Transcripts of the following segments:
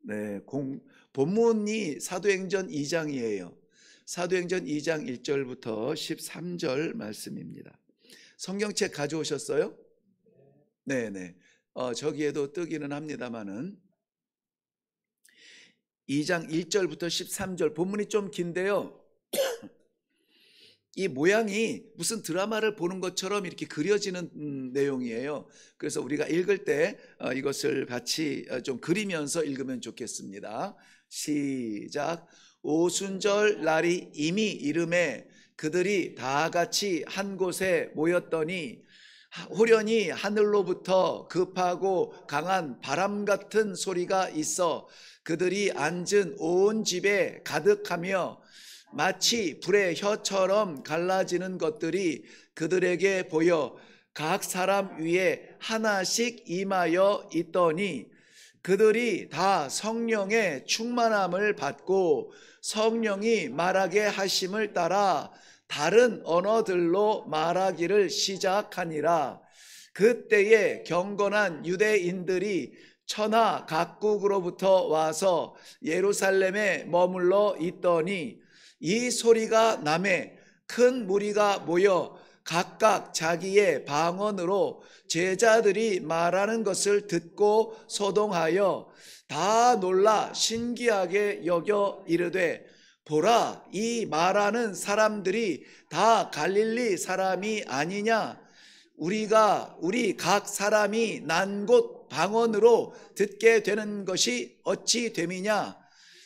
네, 본문이 사도행전 2장이에요. 사도행전 2장 1절부터 13절 말씀입니다. 성경책 가져오셨어요? 네네. 저기에도 뜨기는 합니다만은 2장 1절부터 13절 본문이 좀 긴데요. 이 모양이 무슨 드라마를 보는 것처럼 이렇게 그려지는 내용이에요. 그래서 우리가 읽을 때 이것을 같이 좀 그리면서 읽으면 좋겠습니다. 시작. 오순절 날이 이미 이름에 그들이 다 같이 한 곳에 모였더니 호련히 하늘로부터 급하고 강한 바람 같은 소리가 있어 그들이 앉은 온 집에 가득하며 마치 불의 혀처럼 갈라지는 것들이 그들에게 보여 각 사람 위에 하나씩 임하여 있더니 그들이 다 성령의 충만함을 받고 성령이 말하게 하심을 따라 다른 언어들로 말하기를 시작하니라. 그때에 경건한 유대인들이 천하 각국으로부터 와서 예루살렘에 머물러 있더니 이 소리가 나매 큰 무리가 모여 각각 자기의 방언으로 제자들이 말하는 것을 듣고 소동하여 다 놀라 신기하게 여겨 이르되 보라, 이 말하는 사람들이 다 갈릴리 사람이 아니냐? 우리 각 사람이 난 곳 방언으로 듣게 되는 것이 어찌 됨이냐?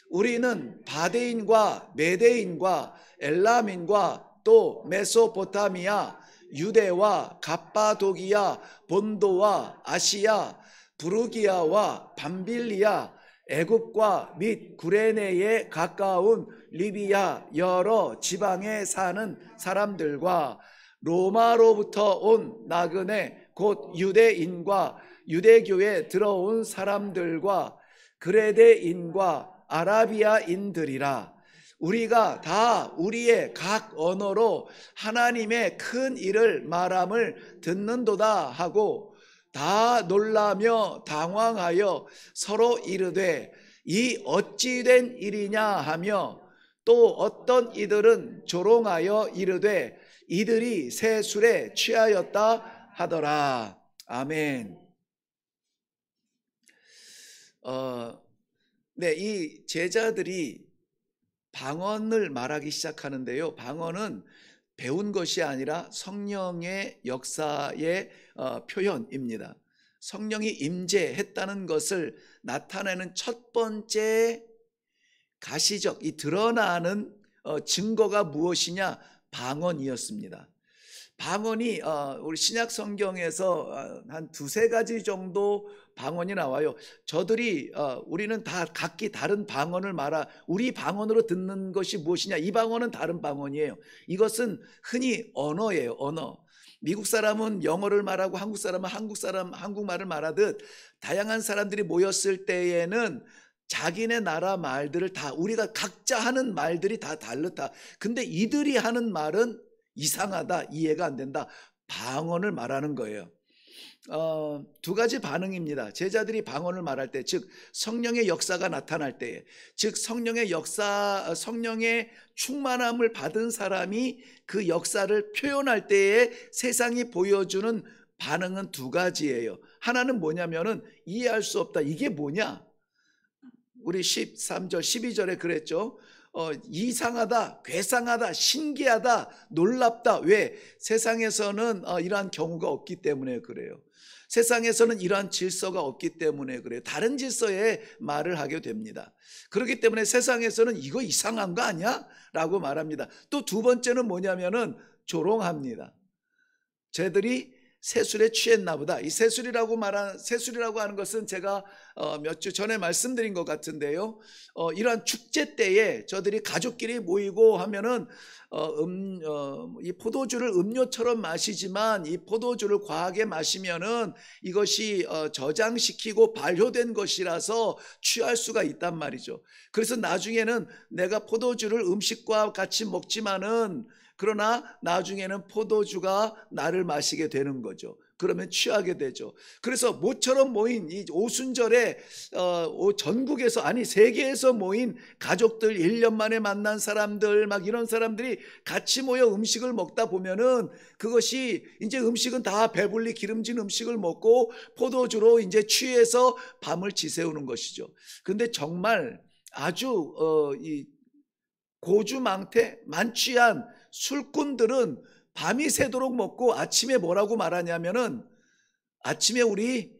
우리는 바데인과 메데인과 엘람인과 또 메소포타미아, 유대와 갑바도기아, 본도와 아시아, 부르기아와 밤빌리아, 애굽과 및 구레네에 가까운 리비아 여러 지방에 사는 사람들과 로마로부터 온 나그네 곧 유대인과 유대교에 들어온 사람들과 그레데인과 아라비아인들이라. 우리가 다 우리의 각 언어로 하나님의 큰 일을 말함을 듣는도다 하고 다 놀라며 당황하여 서로 이르되 이 어찌 된 일이냐 하며 또 어떤 이들은 조롱하여 이르되 이들이 새 술에 취하였다 하더라. 아멘. 네, 이 제자들이 방언을 말하기 시작하는데요. 방언은 배운 것이 아니라 성령의 역사의 표현입니다. 성령이 임재했다는 것을 나타내는 첫 번째 가시적, 이 드러나는 증거가 무엇이냐? 방언이었습니다. 방언이 우리 신약 성경에서 한 두세 가지 정도 방언이 나와요. 우리는 다 각기 다른 방언을 우리 방언으로 듣는 것이 무엇이냐? 이 방언은 다른 방언이에요. 이것은 흔히 언어예요. 언어. 미국 사람은 영어를 말하고 한국 사람은 한국말을 말하듯 다양한 사람들이 모였을 때에는 자기네 나라 말들을 다 우리가 각자 하는 말들이 다 다르다. 근데 이들이 하는 말은 이상하다, 이해가 안 된다, 방언을 말하는 거예요. 두 가지 반응입니다. 제자들이 방언을 말할 때, 즉 성령의 역사가 나타날 때에, 즉 성령의 충만함을 받은 사람이 그 역사를 표현할 때에 세상이 보여주는 반응은 두 가지예요. 하나는 뭐냐면은 이해할 수 없다. 이게 뭐냐? 우리 13절 12절에 그랬죠. 이상하다, 괴상하다, 신기하다, 놀랍다. 왜? 세상에서는 이러한 경우가 없기 때문에 그래요. 세상에서는 이러한 질서가 없기 때문에 그래요. 다른 질서의 말을 하게 됩니다. 그렇기 때문에 세상에서는 이거 이상한 거 아니야? 라고 말합니다. 또 두 번째는 뭐냐면은 조롱합니다. 쟤들이 새술에 취했나 보다. 이 새술이라고 하는 것은 제가 몇 주 전에 말씀드린 것 같은데요. 이러한 축제 때에 저들이 가족끼리 모이고 하면은 이 포도주를 음료처럼 마시지만 이 포도주를 과하게 마시면은 이것이 저장시키고 발효된 것이라서 취할 수가 있단 말이죠. 그래서 나중에는 내가 포도주를 음식과 같이 먹지만은 그러나 나중에는 포도주가 나를 마시게 되는 거죠. 그러면 취하게 되죠. 그래서 모처럼 모인 이 오순절에 전국에서, 아니 세계에서 모인 가족들, 1년 만에 만난 사람들, 막 이런 사람들이 같이 모여 음식을 먹다 보면은 그것이 이제 음식은 다 배불리 기름진 음식을 먹고 포도주로 이제 취해서 밤을 지새우는 것이죠. 근데 정말 아주 이 고주망태 만취한 술꾼들은 밤이 새도록 먹고 아침에 뭐라고 말하냐면은 아침에 우리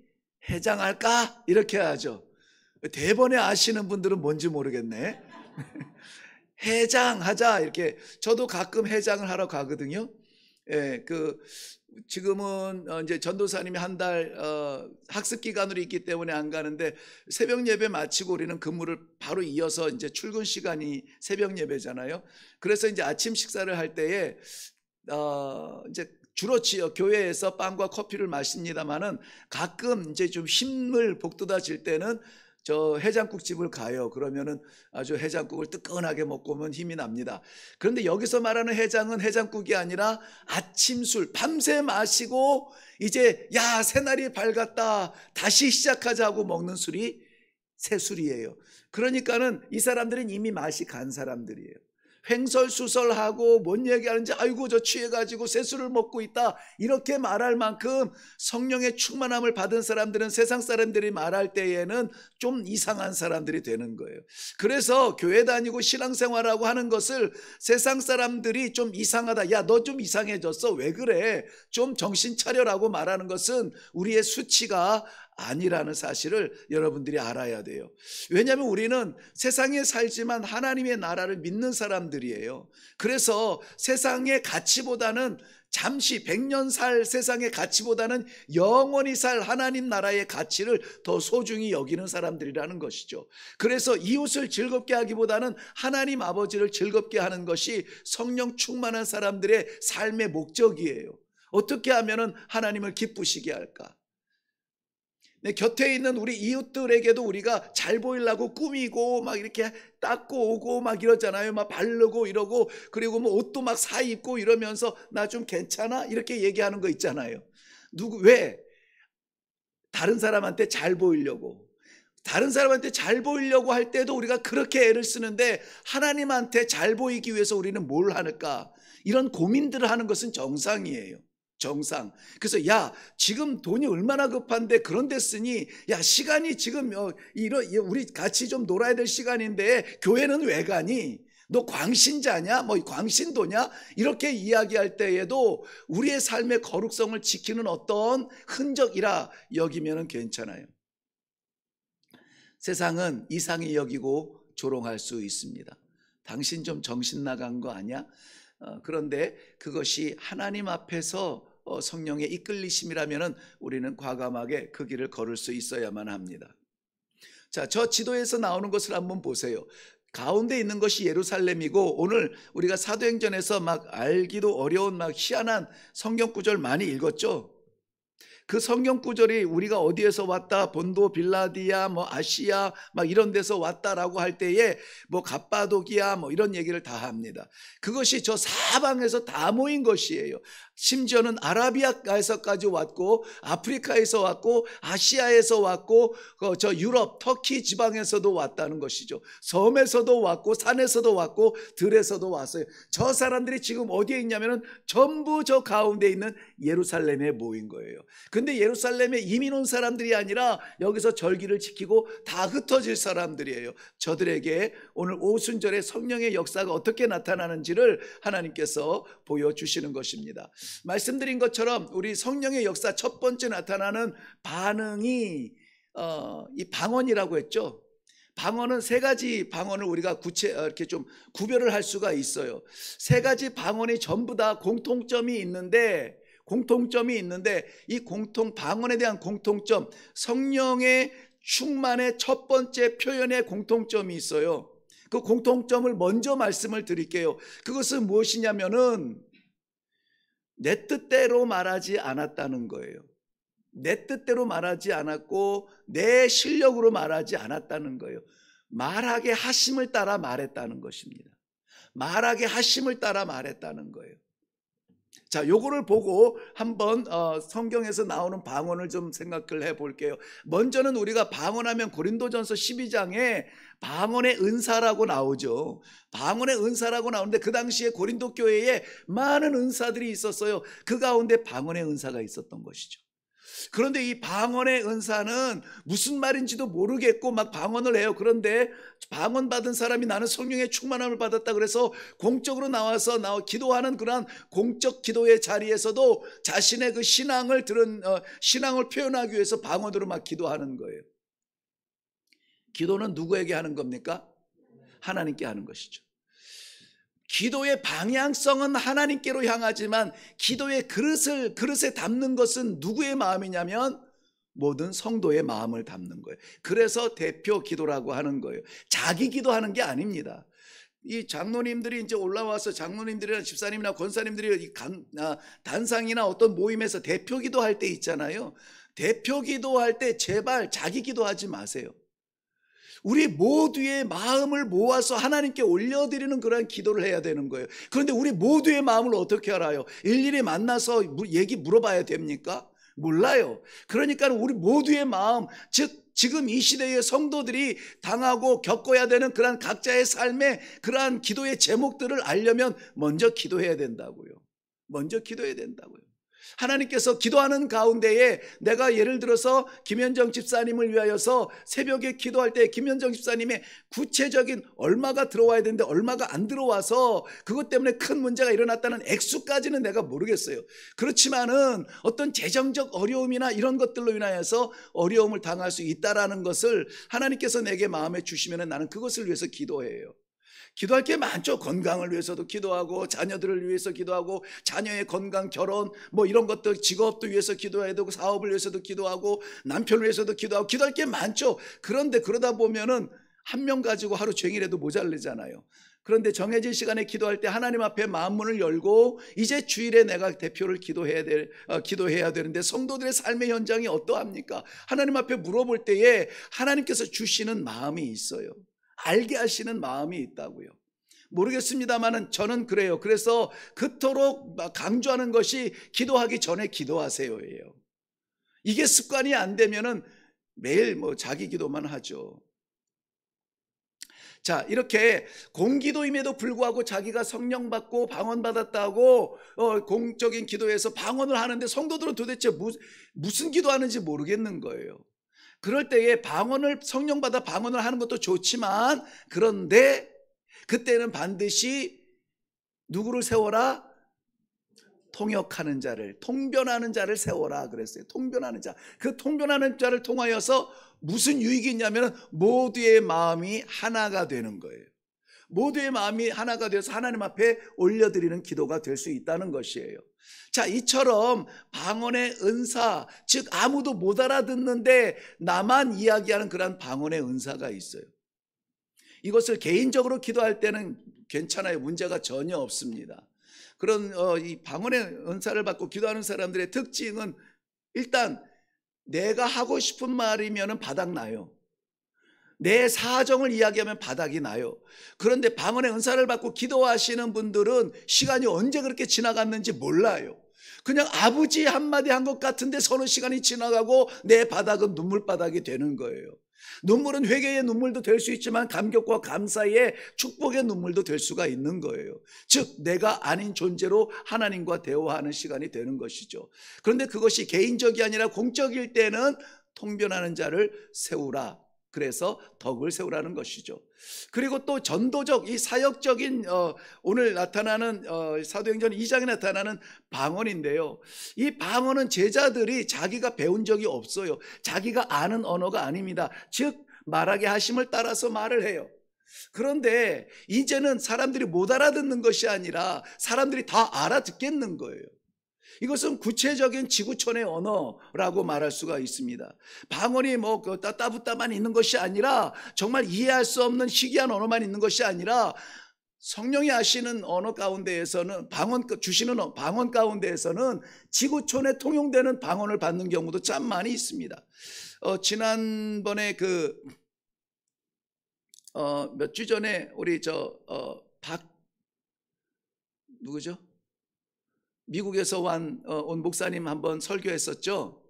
해장할까? 이렇게 하죠. 대번에 아시는 분들은 뭔지 모르겠네. 해장하자 이렇게. 저도 가끔 해장을 하러 가거든요. 예, 지금은 이제 전도사님이 한 달 학습 기간으로 있기 때문에 안 가는데, 새벽 예배 마치고 우리는 근무를 바로 이어서 이제 출근 시간이 새벽 예배잖아요. 그래서 이제 아침 식사를 할 때에 이제 주로 교회에서 빵과 커피를 마십니다만은 가끔 이제 좀 힘을 북돋아질 때는 저 해장국 집을 가요. 그러면은 아주 해장국을 뜨끈하게 먹고 오면 힘이 납니다. 그런데 여기서 말하는 해장은 해장국이 아니라 아침술, 밤새 마시고 이제 야 새날이 밝았다 다시 시작하자고 먹는 술이 새술이에요. 그러니까는 이 사람들은 이미 맛이 간 사람들이에요. 횡설수설하고 뭔 얘기하는지 아이고 저 취해가지고 새술을 먹고 있다 이렇게 말할 만큼 성령의 충만함을 받은 사람들은 세상 사람들이 말할 때에는 좀 이상한 사람들이 되는 거예요. 그래서 교회 다니고 신앙생활하고 하는 것을 세상 사람들이 좀 이상하다, 야 너 좀 이상해졌어 왜 그래, 좀 정신 차려라고 말하는 것은 우리의 수치가 아니라는 사실을 여러분들이 알아야 돼요. 왜냐하면 우리는 세상에 살지만 하나님의 나라를 믿는 사람들이에요. 그래서 세상의 가치보다는 잠시 100년 살 세상의 가치보다는 영원히 살 하나님 나라의 가치를 더 소중히 여기는 사람들이라는 것이죠. 그래서 이웃을 즐겁게 하기보다는 하나님 아버지를 즐겁게 하는 것이 성령 충만한 사람들의 삶의 목적이에요. 어떻게 하면 하나님을 기쁘시게 할까? 내 곁에 있는 우리 이웃들에게도 우리가 잘 보이려고 꾸미고 막 이렇게 닦고 오고 막 이러잖아요. 막 바르고 이러고, 그리고 뭐 옷도 막 사 입고 이러면서 나 좀 괜찮아? 이렇게 얘기하는 거 있잖아요. 왜? 다른 사람한테 잘 보이려고. 다른 사람한테 잘 보이려고 할 때도 우리가 그렇게 애를 쓰는데 하나님한테 잘 보이기 위해서 우리는 뭘 하는가? 이런 고민들을 하는 것은 정상이에요. 정상. 그래서 야 지금 돈이 얼마나 급한데 그런 데 쓰니, 야 시간이 지금 우리 같이 좀 놀아야 될 시간인데 교회는 왜 가니? 너 광신자냐? 뭐 광신도냐? 이렇게 이야기할 때에도 우리의 삶의 거룩성을 지키는 어떤 흔적이라 여기면 괜찮아요. 세상은 이상히 여기고 조롱할 수 있습니다. 당신 좀 정신 나간 거 아니야? 그런데 그것이 하나님 앞에서 성령의 이끌리심이라면 우리는 과감하게 그 길을 걸을 수 있어야만 합니다. 자, 저 지도에서 나오는 것을 한번 보세요. 가운데 있는 것이 예루살렘이고, 오늘 우리가 사도행전에서 막 알기도 어려운 막 희한한 성경 구절 많이 읽었죠. 그 성경 구절이 우리가 어디에서 왔다, 본도 빌라디아 뭐 아시아 막 이런 데서 왔다라고 할 때에 뭐 갑바도기아 뭐 이런 얘기를 다 합니다. 그것이 저 사방에서 다 모인 것이에요. 심지어는 아라비아에서까지 왔고, 아프리카에서 왔고, 아시아에서 왔고, 저 유럽 터키 지방에서도 왔다는 것이죠. 섬에서도 왔고, 산에서도 왔고, 들에서도 왔어요. 저 사람들이 지금 어디에 있냐면은 전부 저 가운데 있는 예루살렘에 모인 거예요. 근데 예루살렘에 이민 온 사람들이 아니라 여기서 절기를 지키고 다 흩어질 사람들이에요. 저들에게 오늘 오순절에 성령의 역사가 어떻게 나타나는지를 하나님께서 보여주시는 것입니다. 말씀드린 것처럼 우리 성령의 역사 첫 번째 나타나는 반응이 이 방언이라고 했죠. 방언은 세 가지 방언을 우리가 이렇게 좀 구별을 할 수가 있어요. 세 가지 방언이 전부 다 공통점이 있는데 이 방언에 대한 공통점, 성령의 충만의 첫 번째 표현의 공통점이 있어요. 그 공통점을 먼저 말씀을 드릴게요. 그것은 무엇이냐면은 내 뜻대로 말하지 않았다는 거예요. 내 뜻대로 말하지 않았고 내 실력으로 말하지 않았다는 거예요. 말하게 하심을 따라 말했다는 것입니다. 말하게 하심을 따라 말했다는 거예요. 자, 요거를 보고 한번 성경에서 나오는 방언을 좀 생각을 해 볼게요. 먼저는 우리가 방언하면 고린도전서 12장에 방언의 은사라고 나오죠. 방언의 은사라고 나오는데 그 당시에 고린도 교회에 많은 은사들이 있었어요. 그 가운데 방언의 은사가 있었던 것이죠. 그런데 이 방언의 은사는 무슨 말인지도 모르겠고 막 방언을 해요. 그런데 방언 받은 사람이 나는 성령의 충만함을 받았다 그래서 공적으로 나와서 기도하는 그러한 공적 기도의 자리에서도 자신의 그 신앙을 신앙을 표현하기 위해서 방언으로 막 기도하는 거예요. 기도는 누구에게 하는 겁니까? 하나님께 하는 것이죠. 기도의 방향성은 하나님께로 향하지만 기도의 그릇에 담는 것은 누구의 마음이냐면 모든 성도의 마음을 담는 거예요. 그래서 대표 기도라고 하는 거예요. 자기 기도하는 게 아닙니다. 이 장로님들이 이제 올라와서 장로님들이나 집사님이나 권사님들이 단상이나 어떤 모임에서 대표 기도할 때 있잖아요. 대표 기도할 때 제발 자기 기도하지 마세요. 우리 모두의 마음을 모아서 하나님께 올려드리는 그런 기도를 해야 되는 거예요. 그런데 우리 모두의 마음을 어떻게 알아요? 일일이 만나서 얘기 물어봐야 됩니까? 몰라요. 그러니까 우리 모두의 마음, 즉 지금 이 시대의 성도들이 당하고 겪어야 되는 그러한 각자의 삶의 그러한 기도의 제목들을 알려면 먼저 기도해야 된다고요. 먼저 기도해야 된다고요. 하나님께서 기도하는 가운데에 내가 예를 들어서 김현정 집사님을 위하여서 새벽에 기도할 때 김현정 집사님의 구체적인 얼마가 들어와야 되는데 얼마가 안 들어와서 그것 때문에 큰 문제가 일어났다는 액수까지는 내가 모르겠어요. 그렇지만은 어떤 재정적 어려움이나 이런 것들로 인하여서 어려움을 당할 수 있다라는 것을 하나님께서 내게 마음에 주시면 나는 그것을 위해서 기도해요. 기도할 게 많죠. 건강을 위해서도 기도하고 자녀들을 위해서 기도하고 자녀의 건강, 결혼 뭐 이런 것들, 직업도 위해서 기도해야 되고 사업을 위해서도 기도하고 남편을 위해서도 기도하고 기도할 게 많죠. 그런데 그러다 보면은 한 명 가지고 하루 종일해도 모자르잖아요. 그런데 정해진 시간에 기도할 때 하나님 앞에 마음문을 열고 이제 주일에 내가 대표를 기도해야 되는데 성도들의 삶의 현장이 어떠합니까? 하나님 앞에 물어볼 때에 하나님께서 주시는 마음이 있어요. 알게 하시는 마음이 있다고요. 모르겠습니다만은 저는 그래요. 그래서 그토록 강조하는 것이 기도하기 전에 기도하세요예요. 이게 습관이 안 되면은 매일 자기 기도만 하죠. 자, 이렇게 공기도임에도 불구하고 자기가 성령 받고 방언 받았다고 공적인 기도에서 방언을 하는데 성도들은 도대체 무슨 기도하는지 모르겠는 거예요. 그럴 때에 성령 받아 방언을 하는 것도 좋지만 그런데 그때는 반드시 누구를 세워라? 통역하는 자를, 통변하는 자를 세워라 그랬어요. 통변하는 자. 그 통변하는 자를 통하여서 무슨 유익이 있냐면 모두의 마음이 하나가 되는 거예요. 모두의 마음이 하나가 되어서 하나님 앞에 올려드리는 기도가 될 수 있다는 것이에요. 자, 이처럼 방언의 은사, 즉 아무도 못 알아듣는데 나만 이야기하는 그런 방언의 은사가 있어요. 이것을 개인적으로 기도할 때는 괜찮아요. 문제가 전혀 없습니다. 그런 이 방언의 은사를 받고 기도하는 사람들의 특징은 일단 내가 하고 싶은 말이면 바닥나요. 내 사정을 이야기하면 바닥이 나요. 그런데 방언의 은사를 받고 기도하시는 분들은 시간이 언제 그렇게 지나갔는지 몰라요. 그냥 아버지 한마디 한 것 같은데 서너 시간이 지나가고 내 바닥은 눈물바닥이 되는 거예요. 눈물은 회개의 눈물도 될 수 있지만 감격과 감사의 축복의 눈물도 될 수가 있는 거예요. 즉 내가 아닌 존재로 하나님과 대화하는 시간이 되는 것이죠. 그런데 그것이 개인적이 아니라 공적일 때는 통변하는 자를 세우라. 그래서 덕을 세우라는 것이죠. 그리고 또 전도적, 이 사역적인 오늘 나타나는 사도행전 2장에 나타나는 방언인데요. 이 방언은 제자들이 자기가 배운 적이 없어요. 자기가 아는 언어가 아닙니다. 즉 말하게 하심을 따라서 말을 해요. 그런데 이제는 사람들이 못 알아듣는 것이 아니라 사람들이 다 알아듣겠는 거예요. 이것은 구체적인 지구촌의 언어라고 말할 수가 있습니다. 방언이 따따붙다만 있는 것이 아니라 정말 이해할 수 없는 희귀한 언어만 있는 것이 아니라 성령이 하시는 언어 가운데에서는 주시는 방언 가운데에서는 지구촌에 통용되는 방언을 받는 경우도 참 많이 있습니다. 지난번에 몇 주 전에 우리 누구죠? 미국에서 온 목사님 한번 설교했었죠.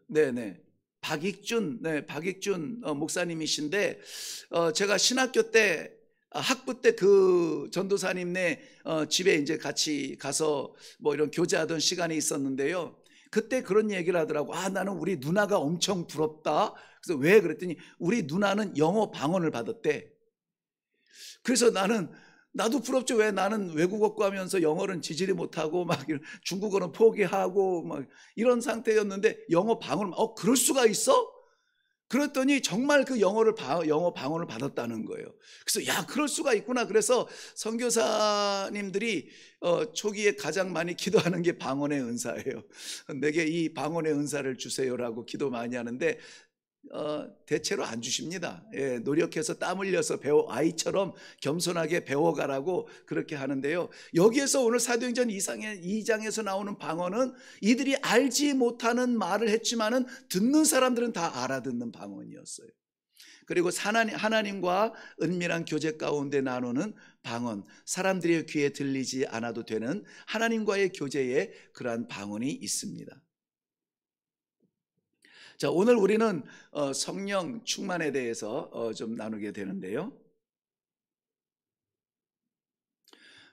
네네. 박익준 목사님이신데, 제가 신학교 때, 학부 때 그 전도사님네 집에 이제 같이 가서 뭐 이런 교제하던 시간이 있었는데요. 그때 그런 얘기를 하더라고. 나는 우리 누나가 엄청 부럽다. 그래서 왜 그랬더니 우리 누나는 영어 방언을 받았대. 그래서 나도 부럽죠. 왜 나는 외국어 과하면서 영어는 지지리 못하고 막 중국어는 포기하고 막 이런 상태였는데 영어 방언을 그럴 수가 있어? 그랬더니 정말 그 영어 방언을 받았다는 거예요. 그래서 야, 그럴 수가 있구나. 그래서 선교사님들이 초기에 가장 많이 기도하는 게 방언의 은사예요. 내게 이 방언의 은사를 주세요라고 기도 많이 하는데 대체로 안 주십니다. 예, 노력해서 땀 흘려서 아이처럼 겸손하게 배워가라고 그렇게 하는데요. 여기에서 오늘 사도행전 2장에서 나오는 방언은 이들이 알지 못하는 말을 했지만은 듣는 사람들은 다 알아듣는 방언이었어요. 그리고 하나님과 은밀한 교제 가운데 나누는 방언, 사람들의 귀에 들리지 않아도 되는 하나님과의 교제에 그러한 방언이 있습니다. 자, 오늘 우리는 성령 충만에 대해서 좀 나누게 되는데요.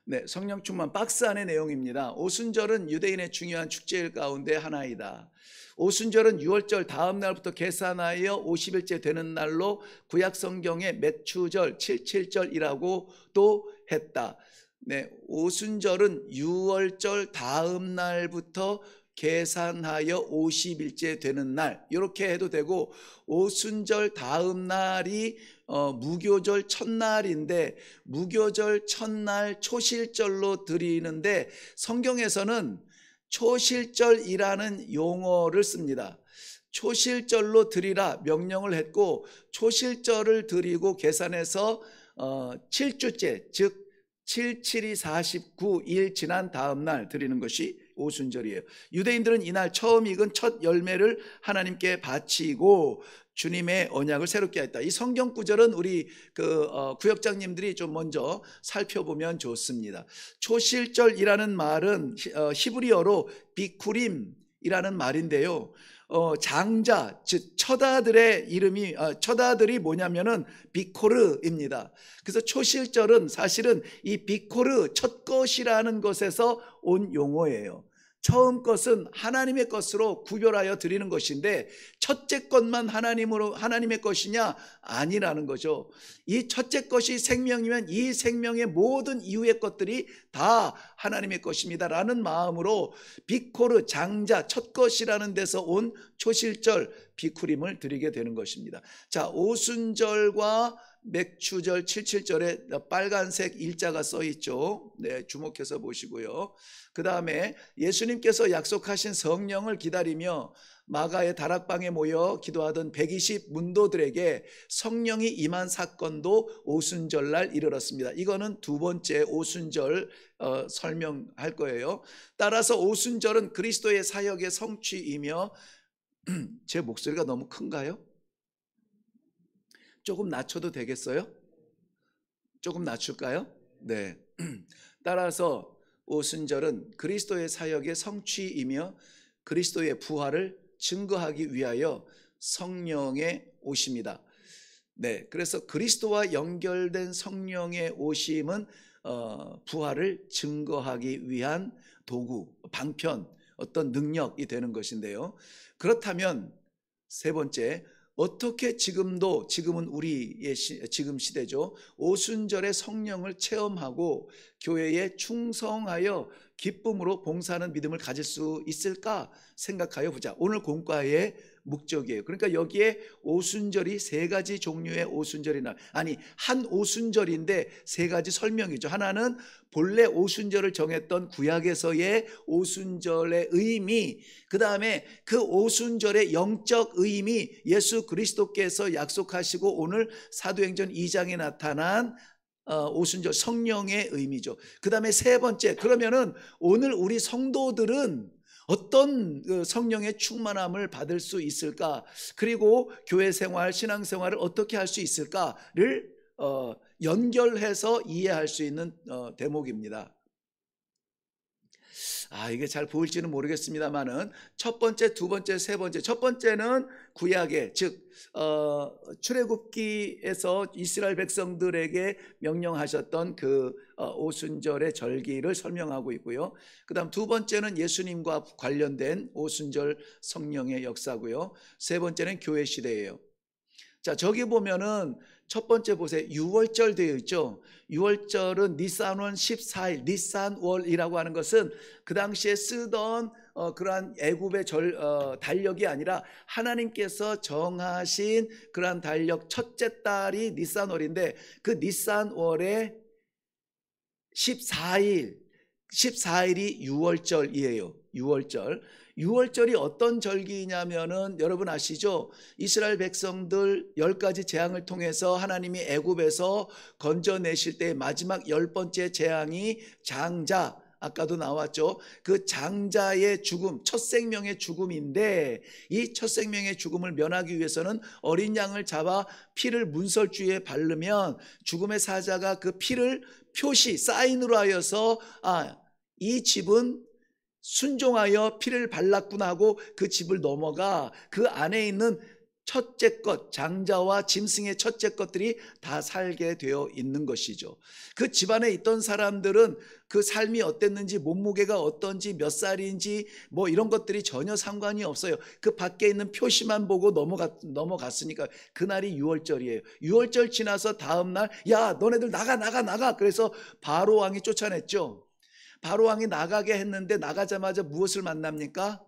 네, 성령 충만 박스 안의 내용입니다. 오순절은 유대인의 중요한 축제일 가운데 하나이다. 오순절은 6월절 다음 날부터 계산하여 50일째 되는 날로 구약 성경에 맥추절, 77절이라고 또 했다. 네, 오순절은 6월절 다음 날부터 계산하여 50일째 되는 날, 이렇게 해도 되고, 오순절 다음 날이 무교절 첫날인데 무교절 첫날 초실절로 드리는데 성경에서는 초실절이라는 용어를 씁니다. 초실절로 드리라 명령을 했고, 초실절을 드리고 계산해서 7주째, 즉 77이 49일 지난 다음 날 드리는 것이 오순절이에요. 유대인들은 이날 처음 익은 첫 열매를 하나님께 바치고 주님의 언약을 새롭게 했다. 이 성경 구절은 우리 구역장님들이 좀 먼저 살펴보면 좋습니다. 초실절이라는 말은 히브리어로 비쿠림이라는 말인데요. 장자, 즉 처다들의 이름이 처다들이 뭐냐면은 비코르입니다. 그래서 초실절은 사실은 이 비코르 첫 것이라는 것에서 온 용어예요. 처음 것은 하나님의 것으로 구별하여 드리는 것인데 첫째 것만 하나님의 것이냐? 아니라는 거죠. 이 첫째 것이 생명이면 이 생명의 모든 이후의 것들이 다 하나님의 것입니다라는 마음으로 비코르 장자 첫 것이라는 데서 온 초실절 비쿠림을 드리게 되는 것입니다. 자, 오순절과 맥추절 77절에 빨간색 일자가 써 있죠. 네, 주목해서 보시고요. 그 다음에 예수님께서 약속하신 성령을 기다리며 마가의 다락방에 모여 기도하던 120 문도들에게 성령이 임한 사건도 오순절날 이르렀습니다. 이거는 두 번째 오순절 설명할 거예요. 따라서 오순절은 그리스도의 사역의 성취이며 제 목소리가 너무 큰가요? 조금 낮춰도 되겠어요? 조금 낮출까요? 네. 따라서 오순절은 그리스도의 사역의 성취이며 그리스도의 부활을 증거하기 위하여 성령의 오심이다. 네. 그래서 그리스도와 연결된 성령의 오심은 부활을 증거하기 위한 도구, 방편, 어떤 능력이 되는 것인데요. 그렇다면 세 번째, 어떻게 지금은 우리의 지금 시대죠. 오순절의 성령을 체험하고 교회에 충성하여 기쁨으로 봉사하는 믿음을 가질 수 있을까 생각하여 보자. 오늘 공과의 목적이에요. 그러니까 여기에 오순절이 세 가지 종류의 오순절이나 한 오순절인데 세 가지 설명이죠. 하나는 본래 오순절을 정했던 구약에서의 오순절의 의미, 그 다음에 그 오순절의 영적 의미, 예수 그리스도께서 약속하시고 오늘 사도행전 2장에 나타난 오순절 성령의 의미죠. 그 다음에 세 번째, 그러면은 오늘 우리 성도들은 어떤 성령의 충만함을 받을 수 있을까? 그리고 교회 생활, 신앙 생활을 어떻게 할 수 있을까를 연결해서 이해할 수 있는 대목입니다. 이게 잘 보일지는 모르겠습니다만은 첫 번째, 두 번째, 세 번째. 첫 번째는 구약의 즉 출애굽기에서 이스라엘 백성들에게 명령하셨던 그 오순절의 절기를 설명하고 있고요. 그다음 두 번째는 예수님과 관련된 오순절 성령의 역사고요. 세 번째는 교회 시대예요. 자, 저기 보면은 첫 번째 보세요. 유월절 되어 있죠. 유월절은 니산월 14일, 니산월이라고 하는 것은 그 당시에 쓰던 그러한 애굽의 달력이 아니라 하나님께서 정하신 그러한 달력 첫째 달이 니산월인데 그 니산월의 14일이 유월절이에요. 유월절. 유월절이 어떤 절기냐면은 여러분 아시죠? 이스라엘 백성들 10가지 재앙을 통해서 하나님이 애굽에서 건져내실 때 마지막 10번째 재앙이 장자, 아까도 나왔죠. 그 장자의 죽음, 첫 생명의 죽음인데 이 첫 생명의 죽음을 면하기 위해서는 어린 양을 잡아 피를 문설주에 바르면 죽음의 사자가 그 피를 표시, 사인으로 하여서 이 집은 순종하여 피를 발랐구나 하고 그 집을 넘어가 그 안에 있는 첫째 것, 장자와 짐승의 첫째 것들이 다 살게 되어 있는 것이죠. 그 집안에 있던 사람들은 그 삶이 어땠는지, 몸무게가 어떤지, 몇 살인지 뭐 이런 것들이 전혀 상관이 없어요. 그 밖에 있는 표시만 보고 넘어갔으니까 그날이 유월절이에요. 유월절 지나서 다음 날 야 너네들 나가 그래서 바로 왕이 쫓아냈죠. 바로 왕이 나가게 했는데 나가자마자 무엇을 만납니까?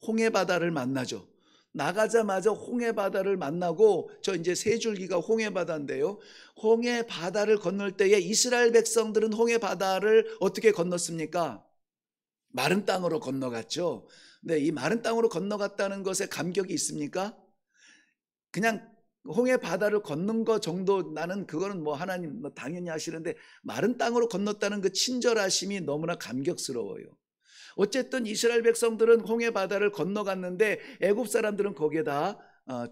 홍해바다를 만나죠. 나가자마자 홍해바다를 만나고 저 이제 세 줄기가 홍해바다인데요. 홍해바다를 건널 때에 이스라엘 백성들은 홍해바다를 어떻게 건넜습니까? 마른 땅으로 건너갔죠. 네, 이 마른 땅으로 건너갔다는 것에 감격이 있습니까? 그냥 홍해 바다를 걷는 것 정도 나는 그거는 뭐 하나님 당연히 하시는데 마른 땅으로 건넜다는 그 친절하심이 너무나 감격스러워요. 어쨌든 이스라엘 백성들은 홍해 바다를 건너갔는데 애굽 사람들은 거기에다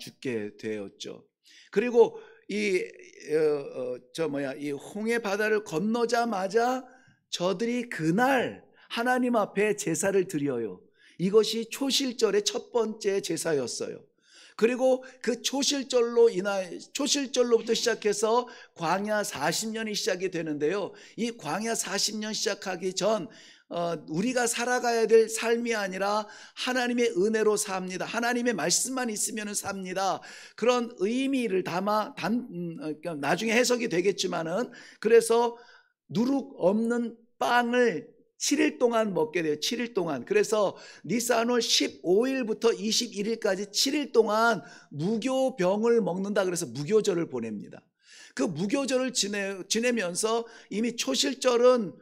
죽게 되었죠. 그리고 이 홍해 바다를 건너자마자 저들이 그날 하나님 앞에 제사를 드려요. 이것이 초실절의 첫 번째 제사였어요. 그리고 그 초실절로부터 시작해서 광야 40년이 시작이 되는데요. 이 광야 40년 시작하기 전 우리가 살아가야 될 삶이 아니라 하나님의 은혜로 삽니다. 하나님의 말씀만 있으면 삽니다. 그런 의미를 담아 나중에 해석이 되겠지만은 그래서 누룩 없는 빵을 7일 동안 먹게 돼요. 7일 동안. 그래서 니산월 15일부터 21일까지 7일 동안 무교병을 먹는다 그래서 무교절을 보냅니다. 그 무교절을 지내면서 이미 초실절은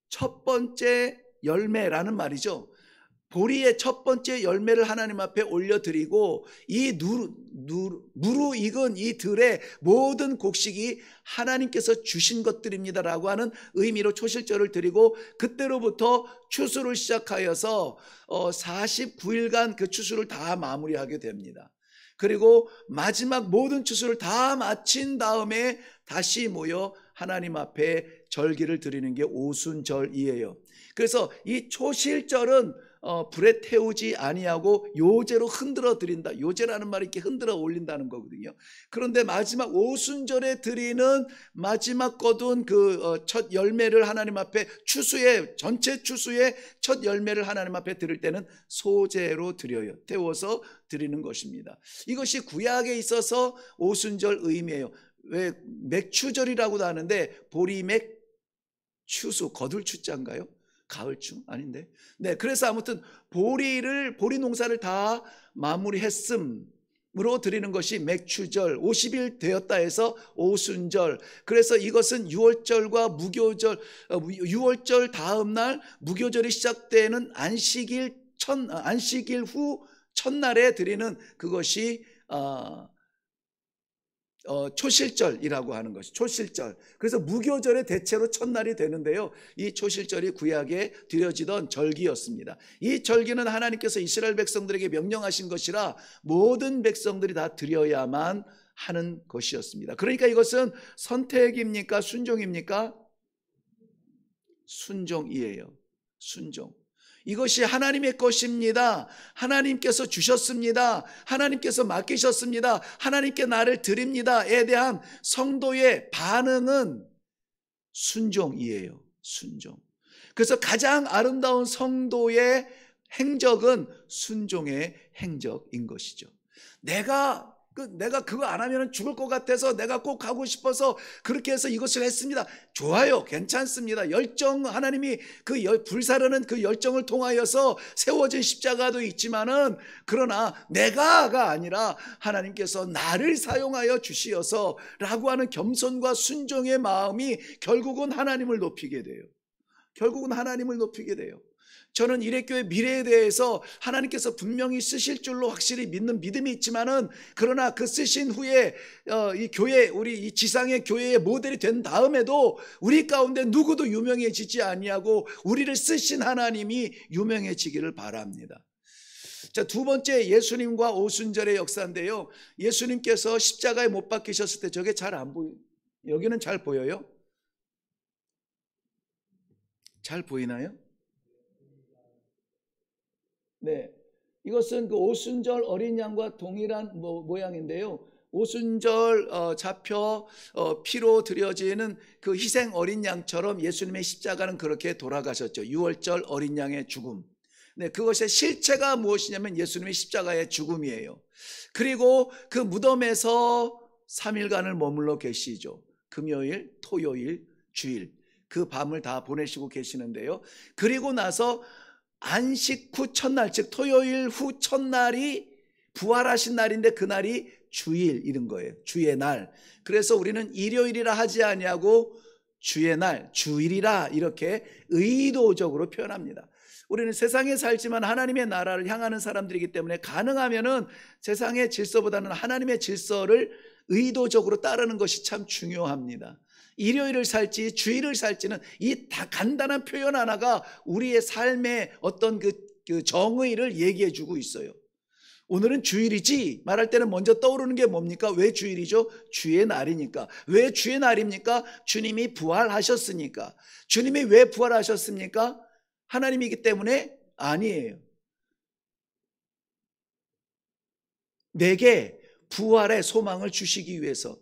첫 번째 열매라는 말이죠. 보리의 첫 번째 열매를 하나님 앞에 올려드리고 이 무르익은 이 들의 모든 곡식이 하나님께서 주신 것들입니다라고 하는 의미로 초실절을 드리고 그때로부터 추수를 시작하여서 49일간 그 추수를 다 마무리하게 됩니다. 그리고 마지막 모든 추수를 다 마친 다음에 다시 모여 하나님 앞에 절기를 드리는 게 오순절이에요. 그래서 이 초실절은 불에 태우지 아니하고 요제로 흔들어 드린다. 요제라는 말이 이렇게 흔들어 올린다는 거거든요. 그런데 마지막 오순절에 드리는 마지막 거둔 그 첫 열매를 하나님 앞에 전체 추수의 첫 열매를 하나님 앞에 드릴 때는 소제로 드려요. 태워서 드리는 것입니다. 이것이 구약에 있어서 오순절 의미예요. 왜 맥추절이라고도 하는데 보리맥 추수 거둘 추자인가요? 가을추? 아닌데. 네, 그래서 아무튼 보리 농사를 다 마무리했음으로 드리는 것이 맥추절, 50일 되었다 해서 오순절. 그래서 이것은 유월절과 무교절, 유월절 다음 날 무교절이 시작되는 안식일 후 첫날에 드리는 그것이 초실절이라고 하는 것이 초실절. 그래서 무교절의 대체로 첫날이 되는데요. 이 초실절이 구약에 드려지던 절기였습니다. 이 절기는 하나님께서 이스라엘 백성들에게 명령하신 것이라 모든 백성들이 다 드려야만 하는 것이었습니다. 그러니까 이것은 선택입니까? 순종입니까? 순종이에요. 순종. 이것이 하나님의 것입니다. 하나님께서 주셨습니다. 하나님께서 맡기셨습니다. 하나님께 나를 드립니다에 대한 성도의 반응은 순종이에요. 순종. 그래서 가장 아름다운 성도의 행적은 순종의 행적인 것이죠. 내가 그거 안 하면 죽을 것 같아서 내가 꼭 하고 싶어서 그렇게 해서 이것을 했습니다. 좋아요. 괜찮습니다. 열정, 하나님이 불사르는 그 열정을 통하여서 세워진 십자가도 있지만은, 그러나 내가가 아니라 하나님께서 나를 사용하여 주시어서 라고 하는 겸손과 순종의 마음이 결국은 하나님을 높이게 돼요. 결국은 하나님을 높이게 돼요. 저는 이레교회 미래에 대해서 하나님께서 분명히 쓰실 줄로 확실히 믿는 믿음이 있지만은, 그러나 그 쓰신 후에 이 교회, 우리 이 지상의 교회의 모델이 된 다음에도 우리 가운데 누구도 유명해지지 아니하고 우리를 쓰신 하나님이 유명해지기를 바랍니다. 자, 두 번째, 예수님과 오순절의 역사인데요. 예수님께서 십자가에 못 박히셨을 때, 저게 잘 안 보여요. 여기는 잘 보여요? 잘 보이나요? 네, 이것은 그 오순절 어린 양과 동일한 모양인데요. 오순절 잡혀 피로 드려지는 그 희생 어린 양처럼 예수님의 십자가는 그렇게 돌아가셨죠. 유월절 어린 양의 죽음. 네, 그것의 실체가 무엇이냐면 예수님의 십자가의 죽음이에요. 그리고 그 무덤에서 3일간을 머물러 계시죠. 금요일, 토요일, 주일, 그 밤을 다 보내시고 계시는데요. 그리고 나서 안식 후 첫날, 즉 토요일 후 첫날이 부활하신 날인데, 그날이 주일 이런 거예요. 주의 날. 그래서 우리는 일요일이라 하지 아니하고 주의 날, 주일이라 이렇게 의도적으로 표현합니다. 우리는 세상에 살지만 하나님의 나라를 향하는 사람들이기 때문에 가능하면은 세상의 질서보다는 하나님의 질서를 의도적으로 따르는 것이 참 중요합니다. 일요일을 살지 주일을 살지는 이 다 간단한 표현 하나가 우리의 삶의 어떤 그 정의를 얘기해 주고 있어요. 오늘은 주일이지 말할 때는 먼저 떠오르는 게 뭡니까? 왜 주일이죠? 주의 날이니까. 왜 주의 날입니까? 주님이 부활하셨으니까. 주님이 왜 부활하셨습니까? 하나님이기 때문에? 아니에요. 내게 부활의 소망을 주시기 위해서.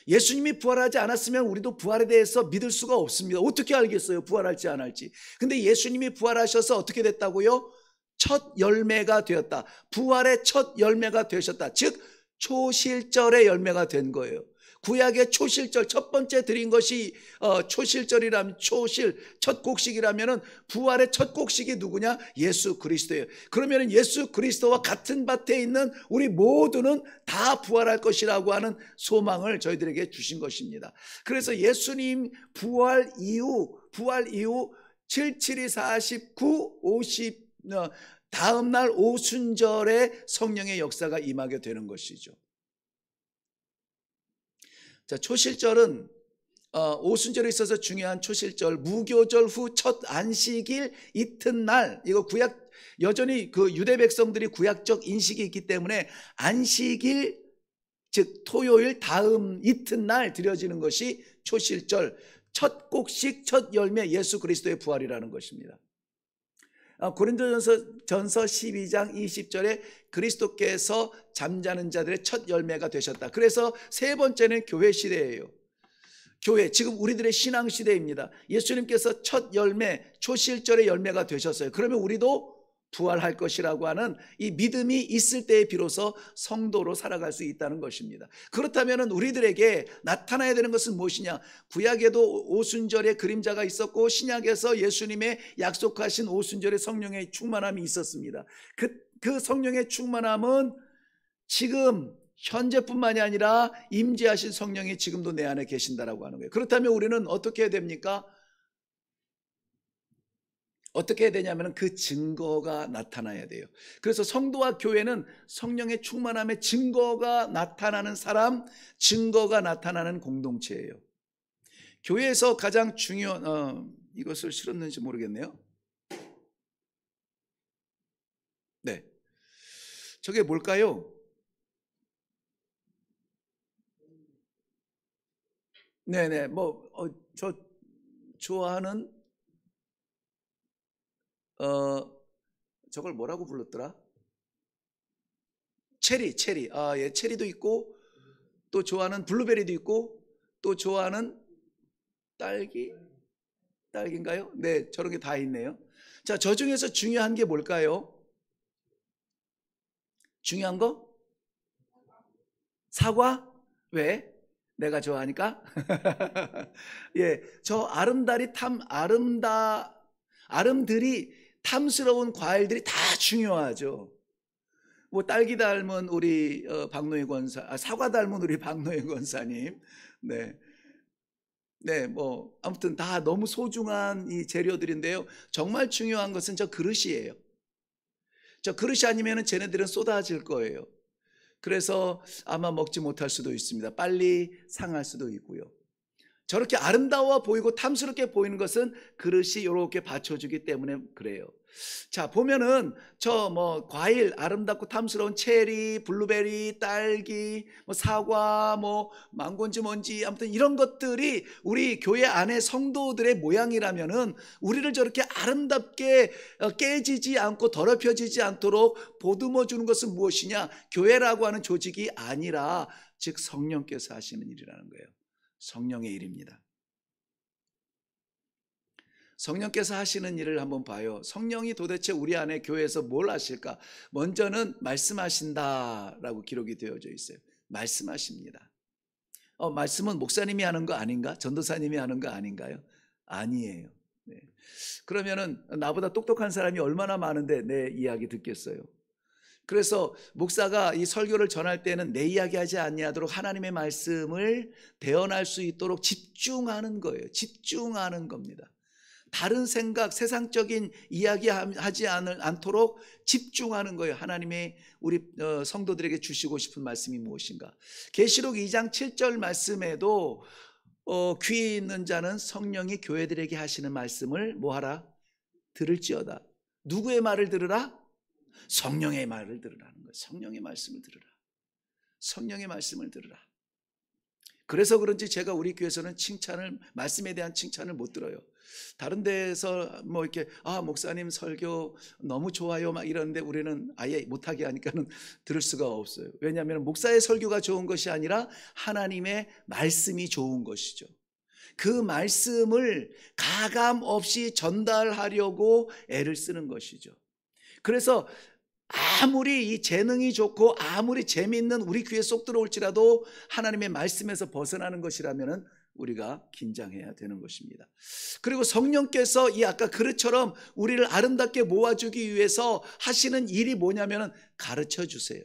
예수님이 부활하지 않았으면 우리도 부활에 대해서 믿을 수가 없습니다. 어떻게 알겠어요? 부활할지 안 할지. 근데 예수님이 부활하셔서 어떻게 됐다고요? 첫 열매가 되었다. 부활의 첫 열매가 되셨다. 즉 초실절의 열매가 된 거예요. 구약의 초실절, 첫 번째 드린 것이 초실절이라면, 첫 곡식이라면 부활의 첫 곡식이 누구냐? 예수 그리스도예요. 그러면 예수 그리스도와 같은 밭에 있는 우리 모두는 다 부활할 것이라고 하는 소망을 저희들에게 주신 것입니다. 그래서 예수님 부활 이후 77이 49, 50 다음 날 오순절에 성령의 역사가 임하게 되는 것이죠. 자, 초실절은 오순절에 있어서 중요한 초실절, 무교절 후 첫 안식일 이튿날, 이거 구약, 여전히 그 유대 백성들이 구약적 인식이 있기 때문에 안식일, 즉 토요일 다음 이튿날 드려지는 것이 초실절, 첫 곡식, 첫 열매, 예수 그리스도의 부활이라는 것입니다. 고린도전서 12장 20절에 그리스도께서 잠자는 자들의 첫 열매가 되셨다. 그래서 세 번째는 교회 시대예요. 교회, 지금 우리들의 신앙 시대입니다. 예수님께서 첫 열매, 초실절의 열매가 되셨어요. 그러면 우리도 부활할 것이라고 하는 이 믿음이 있을 때에 비로소 성도로 살아갈 수 있다는 것입니다. 그렇다면 우리들에게 나타나야 되는 것은 무엇이냐? 구약에도 오순절의 그림자가 있었고 신약에서 예수님의 약속하신 오순절의 성령의 충만함이 있었습니다. 그 성령의 충만함은 지금 현재뿐만이 아니라 임재하신 성령이 지금도 내 안에 계신다라고 하는 거예요. 그렇다면 우리는 어떻게 해야 됩니까? 어떻게 해야 되냐면 그 증거가 나타나야 돼요. 그래서 성도와 교회는 성령의 충만함의 증거가 나타나는 사람, 증거가 나타나는 공동체예요. 교회에서 가장 중요한 이것을 실었는지 모르겠네요. 네, 저게 뭘까요? 네네, 저 좋아하는 저걸 뭐라고 불렀더라? 체리. 예, 체리도 있고, 또 좋아하는 블루베리도 있고, 또 좋아하는 딸기인가요? 네, 저런 게 다 있네요. 자, 저 중에서 중요한 게 뭘까요? 중요한 거? 사과? 왜? 내가 좋아하니까? 예, 저 아름들이 탐스러운 과일들이 다 중요하죠. 뭐 딸기 닮은 우리 박노해 권사, 사과 닮은 우리 박노해 권사님, 네, 네, 뭐 아무튼 다 너무 소중한 이 재료들인데요. 정말 중요한 것은 저 그릇이에요. 저 그릇이 아니면은 쟤네들은 쏟아질 거예요. 그래서 아마 먹지 못할 수도 있습니다. 빨리 상할 수도 있고요. 저렇게 아름다워 보이고 탐스럽게 보이는 것은 그릇이 이렇게 받쳐주기 때문에 그래요. 자, 보면은 저 뭐 과일, 아름답고 탐스러운 체리, 블루베리, 딸기, 뭐 사과, 뭐 망고인지 뭔지 아무튼 이런 것들이 우리 교회 안에 성도들의 모양이라면은 우리를 저렇게 아름답게 깨지지 않고 더럽혀지지 않도록 보듬어 주는 것은 무엇이냐? 교회라고 하는 조직이 아니라 즉 성령께서 하시는 일이라는 거예요. 성령의 일입니다. 성령께서 하시는 일을 한번 봐요. 성령이 도대체 우리 안에 교회에서 뭘 하실까? 먼저는 말씀하신다라고 기록이 되어져 있어요. 말씀하십니다. 말씀은 목사님이 하는 거 아닌가? 전도사님이 하는 거 아닌가요? 아니에요. 네. 그러면은 나보다 똑똑한 사람이 얼마나 많은데 내 이야기 듣겠어요? 그래서 목사가 이 설교를 전할 때는 내 이야기하지 아니하도록 하나님의 말씀을 대언할 수 있도록 집중하는 거예요. 집중하는 겁니다. 다른 생각, 세상적인 이야기 하지 않도록 집중하는 거예요. 하나님의 우리 성도들에게 주시고 싶은 말씀이 무엇인가. 계시록 2장 7절 말씀에도 귀 있는 자는 성령이 교회들에게 하시는 말씀을 뭐하라? 들을지어다. 누구의 말을 들으라? 성령의 말을 들으라는 거예요. 성령의 말씀을 들으라. 성령의 말씀을 들으라. 그래서 그런지 제가 우리 교회에서는 말씀에 대한 칭찬을 못 들어요. 다른 데서 뭐 이렇게 목사님 설교 너무 좋아요 막 이러는데 우리는 아예 못하게 하니까는 들을 수가 없어요. 왜냐하면 목사의 설교가 좋은 것이 아니라 하나님의 말씀이 좋은 것이죠. 그 말씀을 가감 없이 전달하려고 애를 쓰는 것이죠. 그래서 아무리 이 재능이 좋고 아무리 재미있는 우리 귀에 쏙 들어올지라도 하나님의 말씀에서 벗어나는 것이라면 우리가 긴장해야 되는 것입니다. 그리고 성령께서 이 아까 그릇처럼 우리를 아름답게 모아주기 위해서 하시는 일이 뭐냐면 가르쳐 주세요.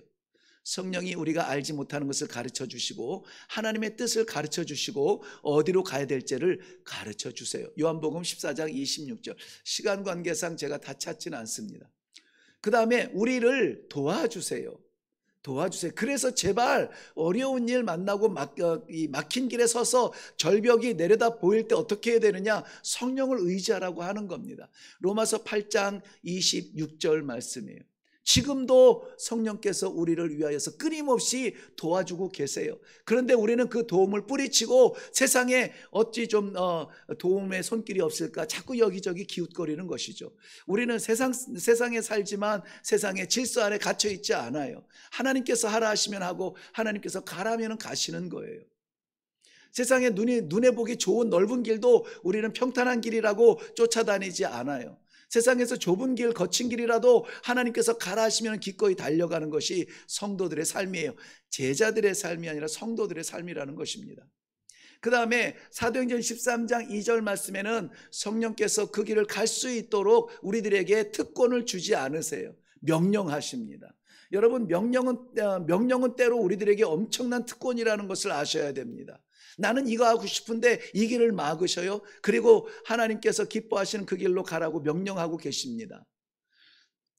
성령이 우리가 알지 못하는 것을 가르쳐 주시고 하나님의 뜻을 가르쳐 주시고 어디로 가야 될지를 가르쳐 주세요. 요한복음 14장 26절. 시간 관계상 제가 다 찾지는 않습니다. 그 다음에 우리를 도와주세요. 그래서 제발 어려운 일 만나고 막힌 길에 서서 절벽이 내려다 보일 때 어떻게 해야 되느냐? 성령을 의지하라고 하는 겁니다. 로마서 8장 26절 말씀이에요. 지금도 성령께서 우리를 위하여서 끊임없이 도와주고 계세요. 그런데 우리는 그 도움을 뿌리치고 세상에 어찌 좀 도움의 손길이 없을까 자꾸 여기저기 기웃거리는 것이죠. 우리는 세상에 살지만 세상의 질서 안에 갇혀 있지 않아요. 하나님께서 하라 하시면 하고 하나님께서 가라면 가시는 거예요. 세상에 눈에 보기 좋은 넓은 길도 우리는 평탄한 길이라고 쫓아다니지 않아요. 세상에서 좁은 길, 거친 길이라도 하나님께서 가라 하시면 기꺼이 달려가는 것이 성도들의 삶이에요. 제자들의 삶이 아니라 성도들의 삶이라는 것입니다. 그 다음에 사도행전 13장 2절 말씀에는 성령께서 그 길을 갈 수 있도록 우리들에게 특권을 주지 않으세요. 명령하십니다. 여러분, 명령은 때로 우리들에게 엄청난 특권이라는 것을 아셔야 됩니다. 나는 이거 하고 싶은데 이 길을 막으셔요. 그리고 하나님께서 기뻐하시는 그 길로 가라고 명령하고 계십니다.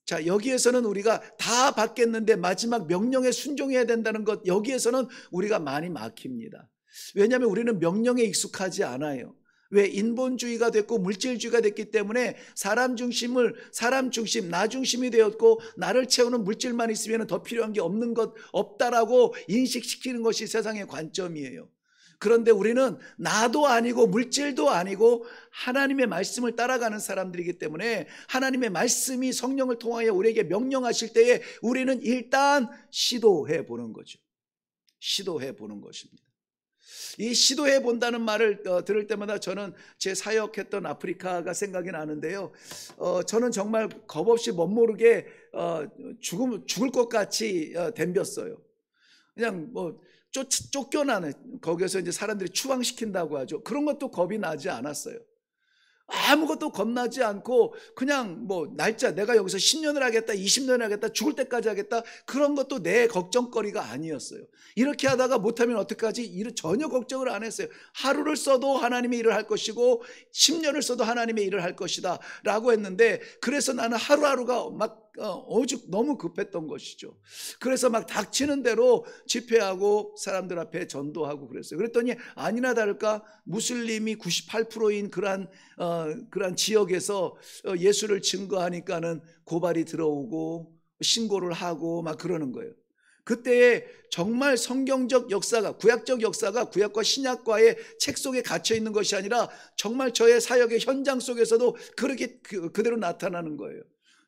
자, 여기에서는 우리가 다 받겠는데 마지막 명령에 순종해야 된다는 것, 여기에서는 우리가 많이 막힙니다. 왜냐하면 우리는 명령에 익숙하지 않아요. 왜? 인본주의가 됐고 물질주의가 됐기 때문에 사람 중심, 나 중심이 되었고 나를 채우는 물질만 있으면 더 필요한 게 없다라고 인식시키는 것이 세상의 관점이에요. 그런데 우리는 나도 아니고 물질도 아니고 하나님의 말씀을 따라가는 사람들이기 때문에 하나님의 말씀이 성령을 통하여 우리에게 명령하실 때에 우리는 일단 시도해 보는 거죠. 시도해 보는 것입니다. 이 시도해 본다는 말을 들을 때마다 저는 제 사역했던 아프리카가 생각이 나는데요. 저는 정말 겁없이 멋모르게 죽을 것 같이 덤볐어요. 그냥 뭐 쫓겨나는, 거기서 이제 사람들이 추방시킨다고 하죠. 그런 것도 겁이 나지 않았어요. 아무것도 겁나지 않고 그냥 뭐 날짜, 내가 여기서 10년을 하겠다, 20년을 하겠다, 죽을 때까지 하겠다, 그런 것도 내 걱정거리가 아니었어요. 이렇게 하다가 못하면 어떡하지? 전혀 걱정을 안 했어요. 하루를 써도 하나님의 일을 할 것이고 10년을 써도 하나님의 일을 할 것이다 라고 했는데, 그래서 나는 하루하루가 막 오죽 너무 급했던 것이죠. 그래서 막 닥치는 대로 집회하고 사람들 앞에 전도하고 그랬어요. 그랬더니 아니나 다를까 무슬림이 98%인 그러한 지역에서 예수를 증거하니까는 고발이 들어오고 신고를 하고 막 그러는 거예요. 그때에 정말 성경적 역사가, 구약적 역사가 구약과 신약과의 책 속에 갇혀 있는 것이 아니라 정말 저의 사역의 현장 속에서도 그렇게 그대로 나타나는 거예요.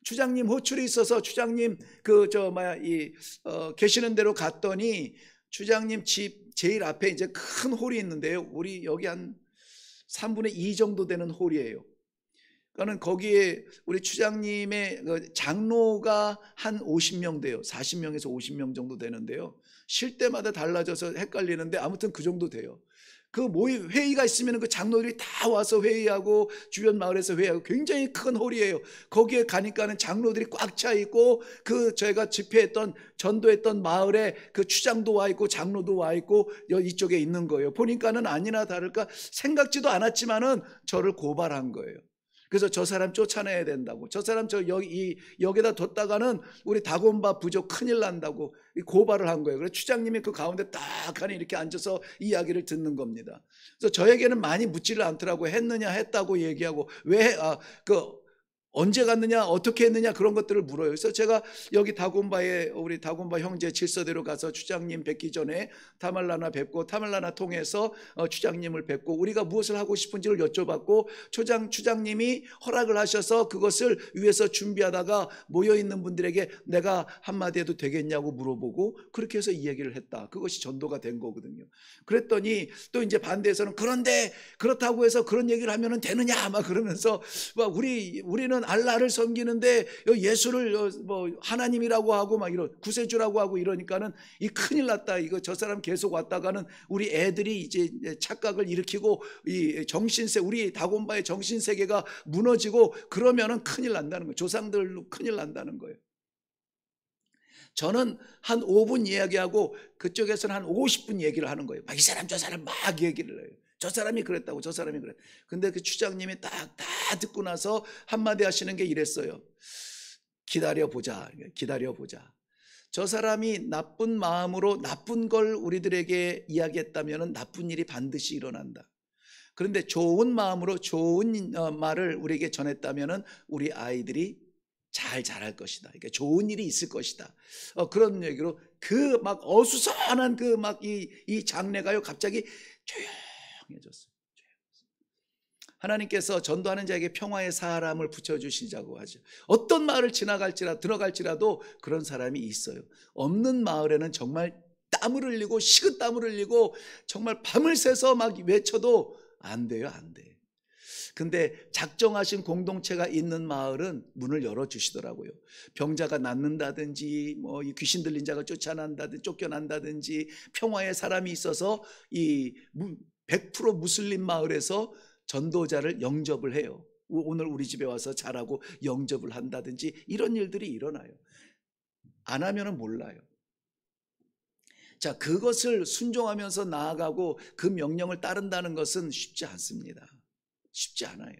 추장님 호출이 있어서 추장님 계시는 대로 갔더니 추장님 집 제일 앞에 이제 큰 홀이 있는데요. 우리 여기 한 3분의 2 정도 되는 홀이에요. 그러니까 거기에 우리 추장님의 장로가 한 50명 돼요. 40명에서 50명 정도 되는데요. 쉴 때마다 달라져서 헷갈리는데 아무튼 그 정도 돼요. 그 회의가 있으면 그 장로들이 다 와서 회의하고 주변 마을에서 회의하고 굉장히 큰 홀이에요. 거기에 가니까는 장로들이 꽉 차 있고 저희가 집회했던 전도했던 마을에 그 추장도 와 있고 장로도 와 있고 이쪽에 있는 거예요. 보니까는 아니나 다를까 생각지도 않았지만은 저를 고발한 거예요. 그래서 저 사람 쫓아내야 된다고, 저 사람 여기다 뒀다가는 우리 다곤바 부족 큰일 난다고 고발을 한 거예요. 그래서 추장님이 그 가운데 딱 하니 이렇게 앉아서 이야기를 듣는 겁니다. 그래서 저에게는 많이 묻지를 않더라고요. 했느냐, 했다고 얘기하고, 언제 갔느냐, 어떻게 했느냐, 그런 것들을 물어요. 그래서 제가 여기 우리 다곤바 형제 질서대로 가서 추장님 뵙기 전에 타말라나 뵙고, 타말라나 통해서 추장님을 뵙고, 우리가 무엇을 하고 싶은지를 여쭤봤고, 추장님이 허락을 하셔서 그것을 위해서 준비하다가 모여있는 분들에게 내가 한마디 해도 되겠냐고 물어보고, 그렇게 해서 이 얘기를 했다. 그것이 전도가 된 거거든요. 그랬더니 또 이제 반대에서는 그런데 그렇다고 해서 그런 얘기를 하면 되느냐 막 그러면서 우리는 알라를 섬기는데 예수를 하나님이라고 하고 막 구세주라고 하고 이러니까는 이 큰일 났다. 이거 저 사람 계속 왔다가는 우리 애들이 이제 착각을 일으키고 우리 다곤바의 정신세계가 무너지고 그러면은 큰일 난다는 거예요. 조상들로 큰일 난다는 거예요. 저는 한 5분 이야기하고 그쪽에서는 한 50분 얘기를 하는 거예요. 막 이 사람 저 사람 막 얘기를 해요. 저 사람이 그랬다고, 저 사람이 그랬. 근데 그 추장님이 다 듣고 나서 한마디 하시는 게 이랬어요. 기다려보자. 저 사람이 나쁜 마음으로 나쁜 걸 우리들에게 이야기했다면 나쁜 일이 반드시 일어난다. 그런데 좋은 마음으로 좋은 말을 우리에게 전했다면 우리 아이들이 잘 자랄 것이다. 그러니까 좋은 일이 있을 것이다. 그런 얘기로 그 막 어수선한 그 막 이 장례가요 갑자기 조용해졌어요. 하나님께서 전도하는 자에게 평화의 사람을 붙여주시자고 하죠. 어떤 마을을 들어갈지라도 그런 사람이 있어요. 없는 마을에는 정말 땀을 흘리고 식은땀을 흘리고 정말 밤을 새서 막 외쳐도 안 돼요, 안 돼. 근데 작정하신 공동체가 있는 마을은 문을 열어주시더라고요. 병자가 낫는다든지 이 귀신 들린 자가 쫓겨난다든지 평화의 사람이 있어서 이 100% 무슬림 마을에서 전도자를 영접을 해요. 오늘 우리 집에 와서 자라고 영접을 한다든지 이런 일들이 일어나요. 안 하면은 몰라요. 자, 그것을 순종하면서 나아가고 그 명령을 따른다는 것은 쉽지 않습니다. 쉽지 않아요.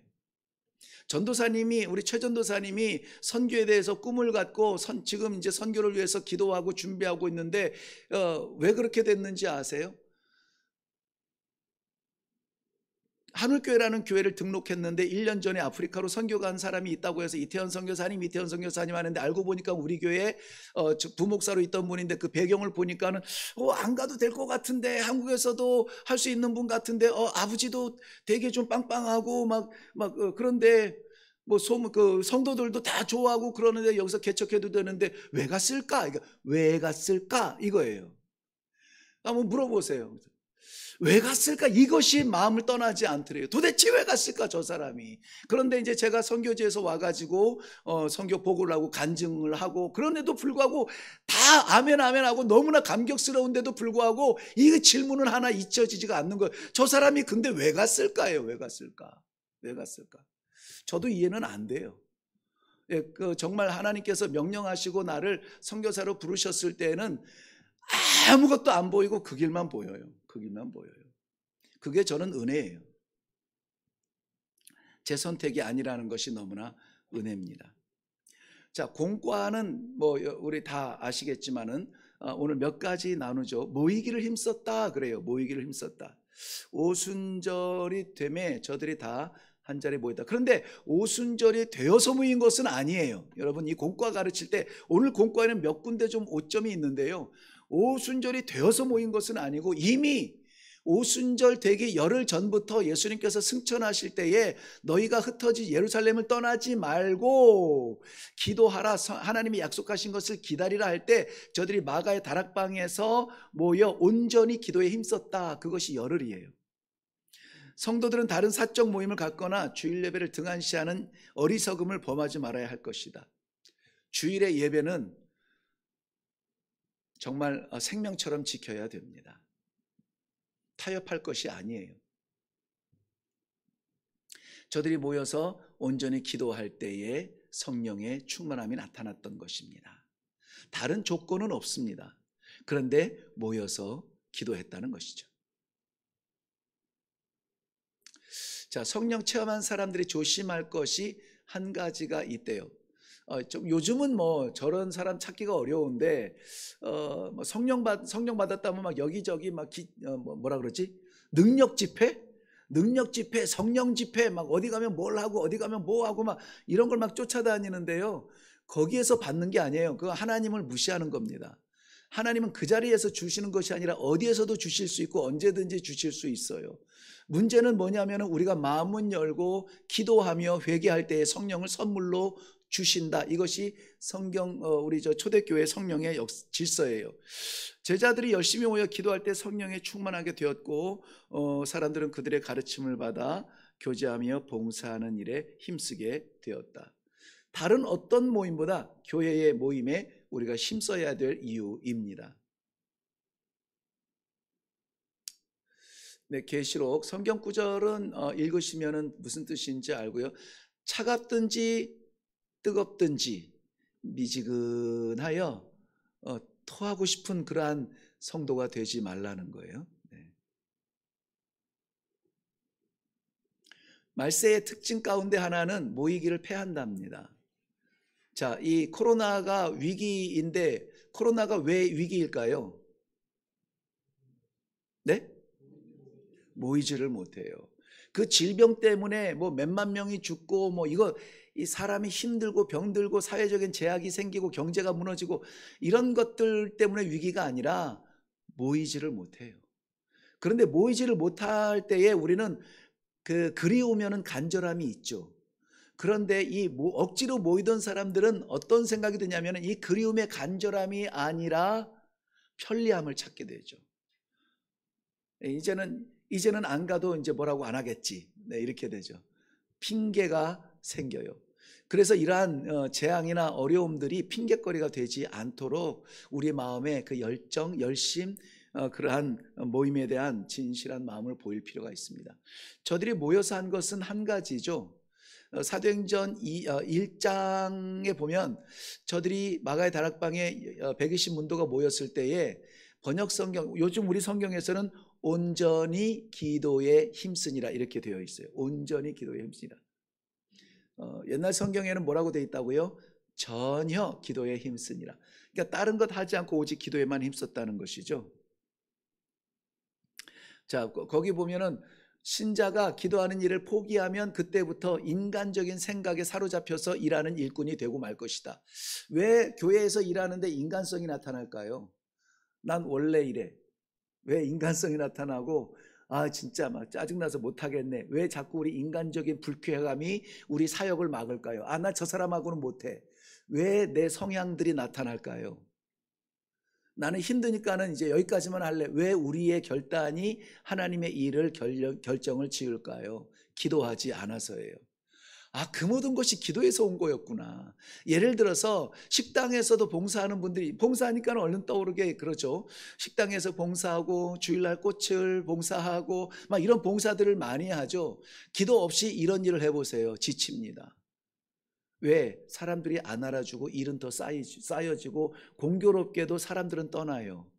우리 최 전도사님이 선교에 대해서 꿈을 갖고 지금 이제 선교를 위해서 기도하고 준비하고 있는데 왜 그렇게 됐는지 아세요? 하늘교회라는 교회를 등록했는데 1년 전에 아프리카로 선교 간 사람이 있다고 해서 이태원 선교사님 하는데 알고 보니까 우리 교회에 부목사로 있던 분인데 그 배경을 보니까는 안 가도 될 것 같은데, 한국에서도 할 수 있는 분 같은데, 아버지도 되게 좀 빵빵하고 그런데 뭐 그 성도들도 다 좋아하고 그러는데 여기서 개척해도 되는데 왜 갔을까? 그러니까 왜 갔을까? 이거예요. 한번 물어보세요. 왜 갔을까? 이것이 마음을 떠나지 않더래요. 도대체 왜 갔을까 저 사람이? 그런데 이제 제가 선교지에서 와가지고 선교 보고를 하고 간증을 하고, 그런데도 불구하고 다 아멘 하고 너무나 감격스러운데도 불구하고 이 질문은 하나 잊혀지지가 않는 거예요. 저 사람이 근데 왜 갔을까요? 왜 갔을까? 왜 갔을까? 저도 이해는 안 돼요. 예, 정말 하나님께서 명령하시고 나를 선교사로 부르셨을 때는 아무것도 안 보이고 그 길만 보여요. 그 길만 보여요. 그게 저는 은혜예요. 제 선택이 아니라는 것이 너무나 은혜입니다. 자, 공과는 뭐 우리 다 아시겠지만은 오늘 몇 가지 나누죠. 모이기를 힘썼다 그래요. 모이기를 힘썼다. 오순절이 되매 저들이 다 한 자리에 모였다. 그런데 오순절이 되어서 모인 것은 아니에요. 여러분, 이 공과 가르칠 때 오늘 공과에는 몇 군데 좀 오점이 있는데요. 오순절이 되어서 모인 것은 아니고 이미 오순절 되기 열흘 전부터 예수님께서 승천하실 때에 너희가 흩어진 예루살렘을 떠나지 말고 기도하라, 하나님이 약속하신 것을 기다리라 할 때 저들이 마가의 다락방에서 모여 온전히 기도에 힘썼다. 그것이 열흘이에요. 성도들은 다른 사적 모임을 갖거나 주일 예배를 등한시하는 어리석음을 범하지 말아야 할 것이다. 주일의 예배는 정말 생명처럼 지켜야 됩니다. 타협할 것이 아니에요. 저들이 모여서 온전히 기도할 때에 성령의 충만함이 나타났던 것입니다. 다른 조건은 없습니다. 그런데 모여서 기도했다는 것이죠. 자, 성령 체험한 사람들이 조심할 것이 한 가지가 있대요. 좀 요즘은 뭐 저런 사람 찾기가 어려운데 뭐 성령 받았다면 막 여기저기 막 뭐라 그러지? 능력 집회, 성령 집회, 막 어디 가면 뭘 하고 어디 가면 뭐 하고 막 이런 걸 막 쫓아다니는데요. 거기에서 받는 게 아니에요. 그거 하나님을 무시하는 겁니다. 하나님은 그 자리에서 주시는 것이 아니라 어디에서도 주실 수 있고 언제든지 주실 수 있어요. 문제는 뭐냐면 우리가 마음은 열고 기도하며 회개할 때에 성령을 선물로 주신다. 이것이 성경 우리 초대교회 성령의 질서예요. 제자들이 열심히 모여 기도할 때 성령에 충만하게 되었고 사람들은 그들의 가르침을 받아 교제하며 봉사하는 일에 힘쓰게 되었다. 다른 어떤 모임보다 교회의 모임에 우리가 힘써야 될 이유입니다. 네, 계시록 성경 구절은 읽으시면은 무슨 뜻인지 알고요. 차갑든지 뜨겁든지 미지근하여 토하고 싶은 그러한 성도가 되지 말라는 거예요. 네. 말세의 특징 가운데 하나는 모이기를 패한답니다. 자, 이 코로나가 위기인데 코로나가 왜 위기일까요? 네? 모이지를 못해요. 그 질병 때문에 뭐 몇만 명이 죽고 뭐 이 사람이 힘들고 병들고 사회적인 제약이 생기고 경제가 무너지고 이런 것들 때문에 위기가 아니라 모이지를 못해요. 그런데 모이지를 못할 때에 우리는 그리우면은 간절함이 있죠. 그런데 이 억지로 모이던 사람들은 어떤 생각이 드냐면 이 그리움의 간절함이 아니라 편리함을 찾게 되죠. 이제는 안 가도 이제 뭐라고 안 하겠지. 네, 이렇게 되죠. 핑계가 생겨요. 그래서 이러한 재앙이나 어려움들이 핑계거리가 되지 않도록 우리 마음에 그 열정, 열심, 그러한 모임에 대한 진실한 마음을 보일 필요가 있습니다. 저들이 모여서 한 것은 한 가지죠. 사도행전 1장에 보면 저들이 마가의 다락방에 120문도가 모였을 때에 번역 성경, 요즘 우리 성경에서는 온전히 기도에 힘쓰니라 이렇게 되어 있어요. 온전히 기도에 힘쓰니라. 옛날 성경에는 뭐라고 되어 있다고요? 전혀 기도에 힘쓰니라. 그러니까 다른 것 하지 않고 오직 기도에만 힘썼다는 것이죠. 자, 거기 보면은 신자가 기도하는 일을 포기하면 그때부터 인간적인 생각에 사로잡혀서 일하는 일꾼이 되고 말 것이다. 왜 교회에서 일하는데 인간성이 나타날까요? 난 원래 이래. 왜 인간성이 나타나고 진짜 막 짜증나서 못하겠네. 왜 자꾸 우리 인간적인 불쾌감이 우리 사역을 막을까요? 나 저 사람하고는 못해. 왜 내 성향들이 나타날까요? 나는 힘드니까는 이제 여기까지만 할래. 왜 우리의 결단이 하나님의 일을 결정을 지을까요? 기도하지 않아서예요. 그 모든 것이 기도에서 온 거였구나. 예를 들어서 식당에서도 봉사하는 분들이 봉사하니까 얼른 떠오르게 그러죠. 식당에서 봉사하고 주일날 꽃을 봉사하고 막 이런 봉사들을 많이 하죠. 기도 없이 이런 일을 해보세요. 지칩니다. 왜? 사람들이 안 알아주고 일은 더 쌓여지고 공교롭게도 사람들은 떠나요.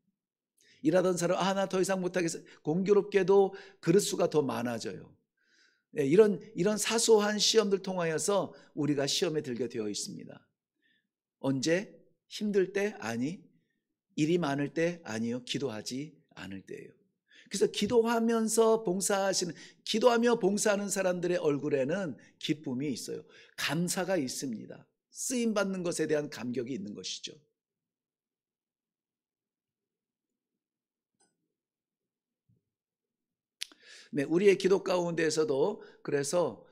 일하던 사람 나 더 이상 못하겠어. 공교롭게도 그릇 수가 더 많아져요. 이런 사소한 시험들 통하여서 우리가 시험에 들게 되어 있습니다. 언제? 힘들 때? 아니. 일이 많을 때? 아니요. 기도하지 않을 때예요. 그래서 기도하며 봉사하는 사람들의 얼굴에는 기쁨이 있어요. 감사가 있습니다. 쓰임 받는 것에 대한 감격이 있는 것이죠. 네, 우리의 기도 가운데에서도 그래서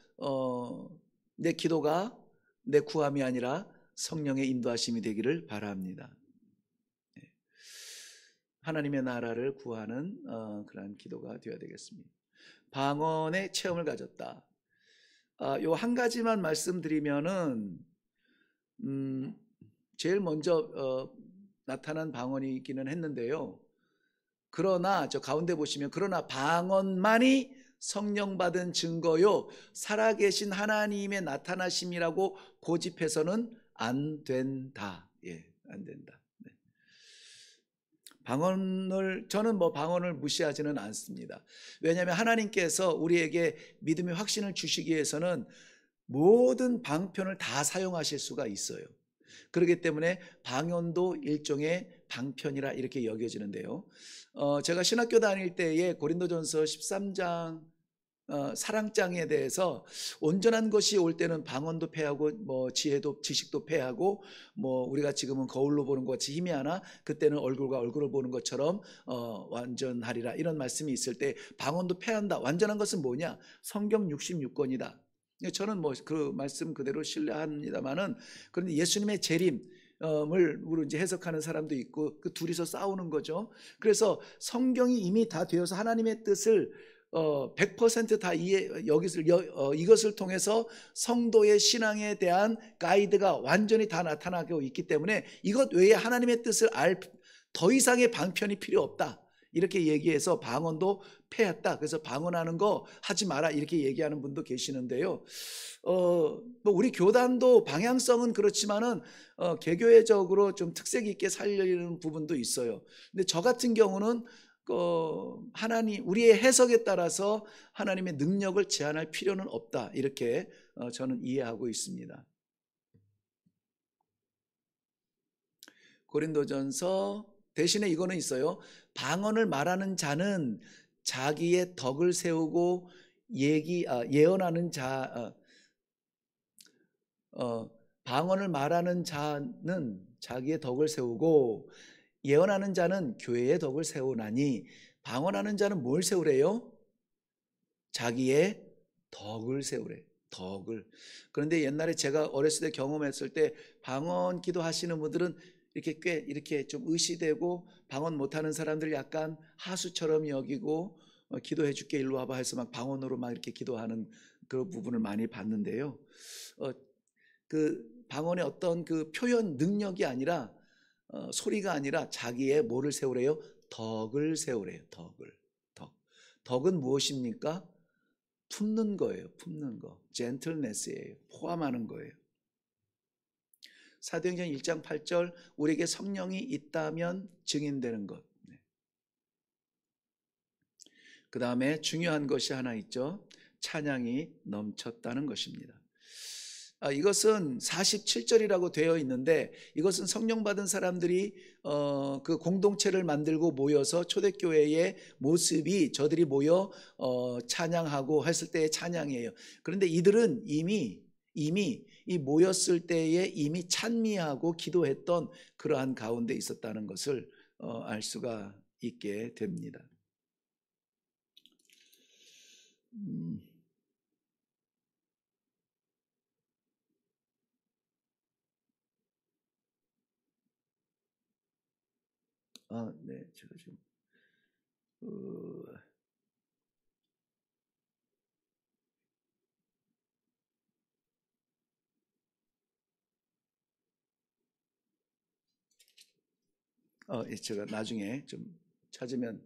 내 기도가 내 구함이 아니라 성령의 인도하심이 되기를 바랍니다. 하나님의 나라를 구하는 그러한 기도가 되어야 되겠습니다. 방언의 체험을 가졌다. 요 한 가지만 말씀드리면은 제일 먼저 나타난 방언이기는 했는데요. 그러나 저 가운데 보시면 그러나 방언만이 성령 받은 증거요 살아계신 하나님의 나타나심이라고 고집해서는 안 된다. 안 된다. 저는 방언을 무시하지는 않습니다. 왜냐하면 하나님께서 우리에게 믿음의 확신을 주시기 위해서는 모든 방편을 다 사용하실 수가 있어요. 그렇기 때문에 방언도 일종의 방편이라 이렇게 여겨지는데요. 제가 신학교 다닐 때에 고린도전서 13장 사랑장에 대해서 온전한 것이 올 때는 방언도 패하고 지혜도 지식도 패하고 우리가 지금은 거울로 보는 것 같이 희미하나 그때는 얼굴과 얼굴을 보는 것처럼 완전하리라 이런 말씀이 있을 때 방언도 패한다. 완전한 것은 뭐냐? 성경 66권이다. 저는 그 말씀 그대로 신뢰합니다만은 그런데 예수님의 재림 을 이제 해석하는 사람도 있고 그 둘이서 싸우는 거죠. 그래서 성경이 이미 다 되어서 하나님의 뜻을 100%다 이것을 통해서 성도의 신앙에 대한 가이드가 완전히 다 나타나고 있기 때문에 이것 외에 하나님의 뜻을 더 이상의 방편이 필요 없다. 이렇게 얘기해서 방언도 패했다. 그래서 방언하는 거 하지 마라 이렇게 얘기하는 분도 계시는데요. 우리 교단도 방향성은 그렇지만은 개교회적으로 좀 특색 있게 살리는 부분도 있어요. 근데 저 같은 경우는 우리의 해석에 따라서 하나님의 능력을 제한할 필요는 없다. 이렇게 저는 이해하고 있습니다. 고린도전서 대신에 이거는 있어요. 방언을 말하는 자는 자기의 덕을 세우고 예언하는 방언을 말하는 자는 자기의 덕을 세우고 예언하는 자는 교회의 덕을 세우나니 방언하는 자는 뭘 세우래요? 자기의 덕을 세우래. 덕을. 그런데 옛날에 제가 어렸을 때 경험했을 때 방언 기도하시는 분들은 이렇게 좀 의시되고 방언 못하는 사람들 약간 하수처럼 여기고 기도해 줄게 일로 와봐 해서 막 방언으로 막 이렇게 기도하는 그 부분을 많이 봤는데요. 그 방언의 어떤 그 표현 능력이 아니라 소리가 아니라 자기의 뭐를 세우래요? 덕을 세우래요. 덕은 무엇입니까? 품는 거예요. 품는 거. 젠틀네스예요. 포함하는 거예요. 사도행전 1장 8절 우리에게 성령이 있다면 증인되는 것. 그 다음에 중요한 것이 하나 있죠. 찬양이 넘쳤다는 것입니다. 이것은 47절이라고 되어 있는데, 이것은 성령 받은 사람들이 그 공동체를 만들고 모여서 초대교회의 모습이 저들이 모여 찬양하고 했을 때의 찬양이에요. 그런데 이들은 이미 이 모였을 때에 이미 찬미하고 기도했던 그러한 가운데 있었다는 것을 알 수가 있게 됩니다. 네, 제가 좀 제가 나중에 좀 찾으면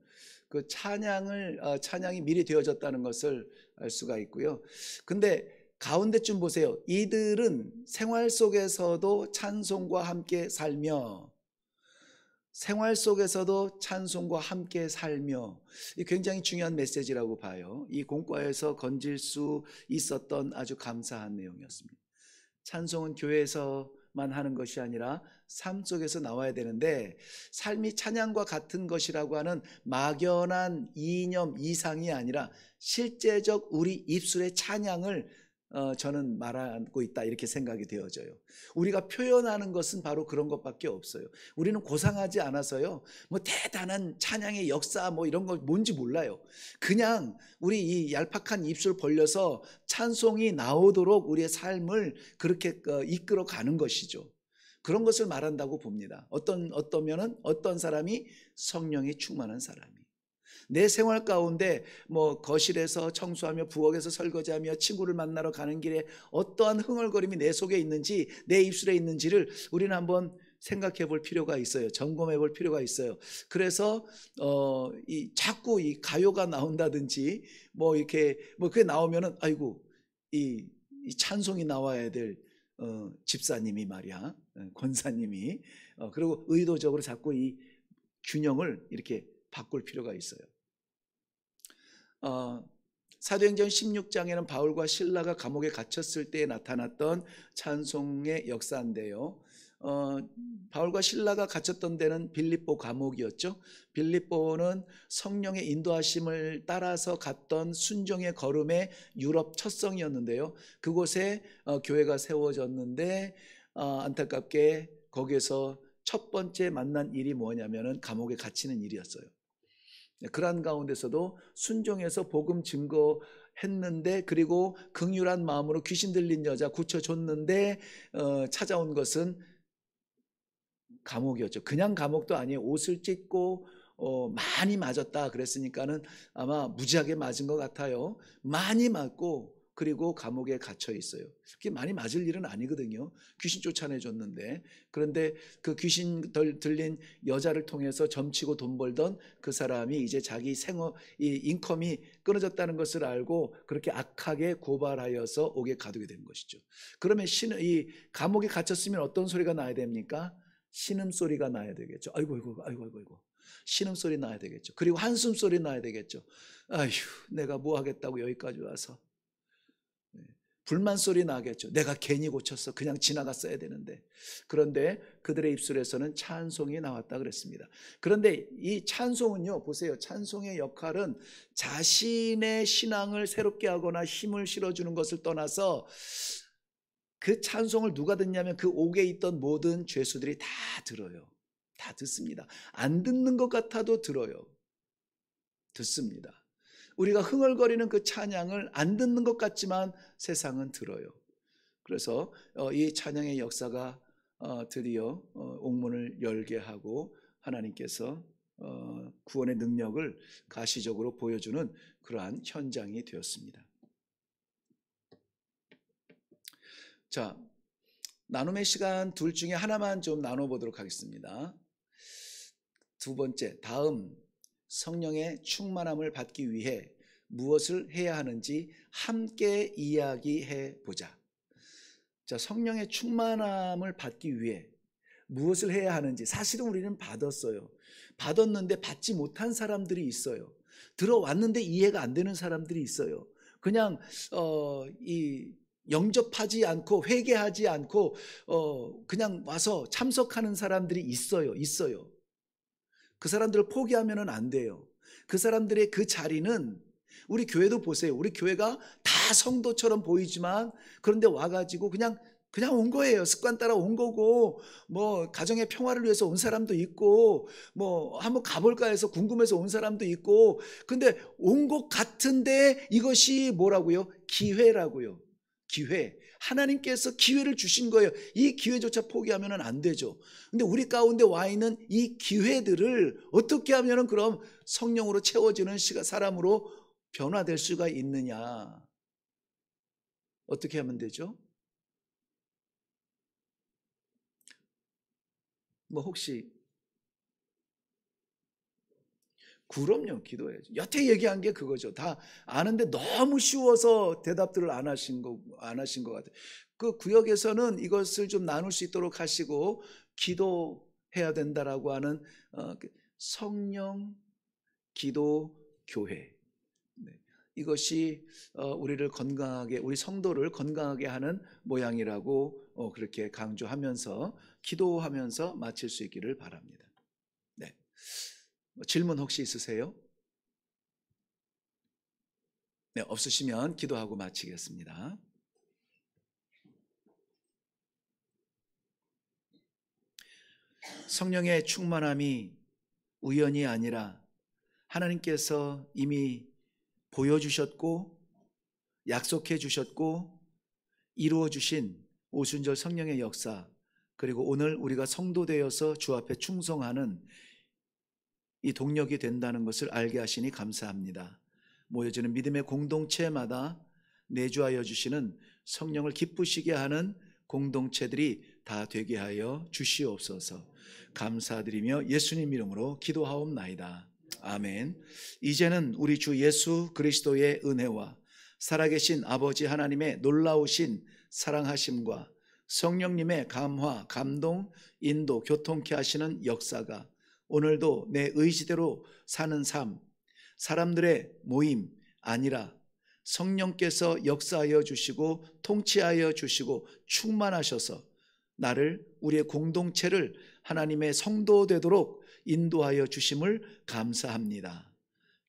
그 찬양이 미리 되어졌다는 것을 알 수가 있고요. 근데 가운데쯤 보세요. 이들은 생활 속에서도 찬송과 함께 살며, 이 굉장히 중요한 메시지라고 봐요. 이 공과에서 건질 수 있었던 아주 감사한 내용이었습니다. 찬송은 교회에서만 하는 것이 아니라 삶 속에서 나와야 되는데, 삶이 찬양과 같은 것이라고 하는 막연한 이념 이상이 아니라 실제적 우리 입술의 찬양을 저는 말하고 있다, 이렇게 생각이 되어져요. 우리가 표현하는 것은 바로 그런 것밖에 없어요. 우리는 고상하지 않아서요, 뭐 대단한 찬양의 역사 뭐 이런 거 뭔지 몰라요. 그냥 우리 이 얄팍한 입술 벌려서 찬송이 나오도록 우리의 삶을 그렇게 이끌어 가는 것이죠. 그런 것을 말한다고 봅니다. 어떤 사람이 성령이 충만한 사람이 내 생활 가운데 뭐 거실에서 청소하며 부엌에서 설거지하며 친구를 만나러 가는 길에 어떠한 흥얼거림이 내 속에 있는지, 내 입술에 있는지를 우리는 한번 생각해 볼 필요가 있어요. 점검해 볼 필요가 있어요. 그래서 자꾸 이 가요가 나온다든지 뭐 이렇게 뭐 그게 나오면은 아이고 이 찬송이 나와야 될 집사님이 말이야, 권사님이 그리고 의도적으로 자꾸 이 균형을 이렇게 바꿀 필요가 있어요. 사도행전 16장에는 바울과 실라가 감옥에 갇혔을 때 나타났던 찬송의 역사인데요. 바울과 실라가 갇혔던 데는 빌립보 감옥이었죠. 빌립보는 성령의 인도하심을 따라서 갔던 순종의 걸음의 유럽 첫 성이었는데요. 그곳에 교회가 세워졌는데 안타깝게 거기에서 첫 번째 만난 일이 뭐냐면은 감옥에 갇히는 일이었어요. 그러한 가운데서도 순종해서 복음 증거했는데, 그리고 긍휼한 마음으로 귀신 들린 여자 고쳐줬는데 찾아온 것은 감옥이었죠. 그냥 감옥도 아니에요. 옷을 찢고 많이 맞았다 그랬으니까는 아마 무지하게 맞은 것 같아요. 많이 맞고 그리고 감옥에 갇혀 있어요. 그게 많이 맞을 일은 아니거든요. 귀신 쫓아내줬는데. 그런데 그 귀신 들린 여자를 통해서 점치고 돈 벌던 그 사람이 이제 자기 이 인컴이 끊어졌다는 것을 알고 그렇게 악하게 고발하여서 옥에 가두게 된 것이죠. 그러면 이 감옥에 갇혔으면 어떤 소리가 나야 됩니까? 신음소리가 나야 되겠죠. 아이고 신음소리 나야 되겠죠. 그리고 한숨소리 나야 되겠죠. 아휴, 내가 뭐 하겠다고 여기까지 와서. 불만소리 나겠죠. 내가 괜히 고쳤어. 그냥 지나갔어야 되는데. 그런데 그들의 입술에서는 찬송이 나왔다 그랬습니다. 그런데 이 찬송은요, 보세요. 찬송의 역할은 자신의 신앙을 새롭게 하거나 힘을 실어주는 것을 떠나서 그 찬송을 누가 듣냐면 그 옥에 있던 모든 죄수들이 다 들어요. 다 듣습니다. 안 듣는 것 같아도 들어요. 듣습니다. 우리가 흥얼거리는 그 찬양을 안 듣는 것 같지만 세상은 들어요. 그래서 이 찬양의 역사가 드디어 옥문을 열게 하고 하나님께서 구원의 능력을 가시적으로 보여주는 그러한 현장이 되었습니다. 자, 나눔의 시간 둘 중에 하나만 좀 나눠보도록 하겠습니다. 두 번째, 다음 성령의 충만함을 받기 위해 무엇을 해야 하는지 함께 이야기해 보자. 자, 성령의 충만함을 받기 위해 무엇을 해야 하는지, 사실은 우리는 받았어요. 받았는데 받지 못한 사람들이 있어요. 들어왔는데 이해가 안 되는 사람들이 있어요. 그냥 영접하지 않고 회개하지 않고 그냥 와서 참석하는 사람들이 있어요. 그 사람들을 포기하면은 안 돼요. 그 사람들의 그 자리는 우리 교회도 보세요. 우리 교회가 다 성도처럼 보이지만 그런데 와가지고 그냥 온 거예요. 습관 따라 온 거고 뭐 가정의 평화를 위해서 온 사람도 있고 뭐 한번 가볼까 해서 궁금해서 온 사람도 있고 근데 온 것 같은데 이것이 뭐라고요? 기회라고요. 기회. 하나님께서 기회를 주신 거예요. 이 기회조차 포기하면 안 되죠. 근데 우리 가운데 와 있는 이 기회들을 어떻게 하면 그럼 성령으로 채워지는 사람으로 변화될 수가 있느냐? 어떻게 하면 되죠? 뭐 혹시 그럼요, 기도해야죠. 여태 얘기한 게 그거죠. 다 아는데 너무 쉬워서 대답들을 안 하신 것 같아요. 그 구역에서는 이것을 좀 나눌 수 있도록 하시고 기도해야 된다라고 하는 성령 기도 교회. 네. 이것이 우리를 건강하게 우리 성도를 건강하게 하는 모양이라고 그렇게 강조하면서 기도하면서 마칠 수 있기를 바랍니다. 네. 질문 혹시 있으세요? 네, 없으시면 기도하고 마치겠습니다. 성령의 충만함이 우연이 아니라 하나님께서 이미 보여주셨고 약속해 주셨고 이루어 주신 오순절 성령의 역사, 그리고 오늘 우리가 성도 되어서 주 앞에 충성하는 이 동력이 된다는 것을 알게 하시니 감사합니다. 모여지는 믿음의 공동체마다 내주하여 주시는 성령을 기쁘시게 하는 공동체들이 다 되게 하여 주시옵소서. 감사드리며 예수님 이름으로 기도하옵나이다. 아멘. 이제는 우리 주 예수 그리스도의 은혜와 살아계신 아버지 하나님의 놀라우신 사랑하심과 성령님의 감화, 감동, 인도, 교통케 하시는 역사가 오늘도 내 의지대로 사는 삶, 사람들의 모임 아니라 성령께서 역사하여 주시고 통치하여 주시고 충만하셔서 나를, 우리의 공동체를 하나님의 성도 되도록 인도하여 주심을 감사합니다.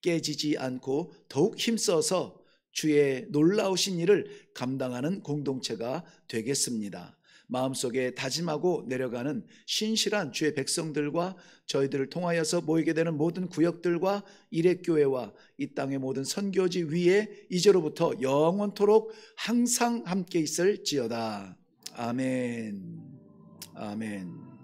깨지지 않고 더욱 힘써서 주의 놀라우신 일을 감당하는 공동체가 되겠습니다. 마음속에 다짐하고 내려가는 신실한 주의 백성들과 저희들을 통하여서 모이게 되는 모든 구역들과 일회교회와 이 땅의 모든 선교지 위에 이제로부터 영원토록 항상 함께 있을지어다. 아멘. 아멘.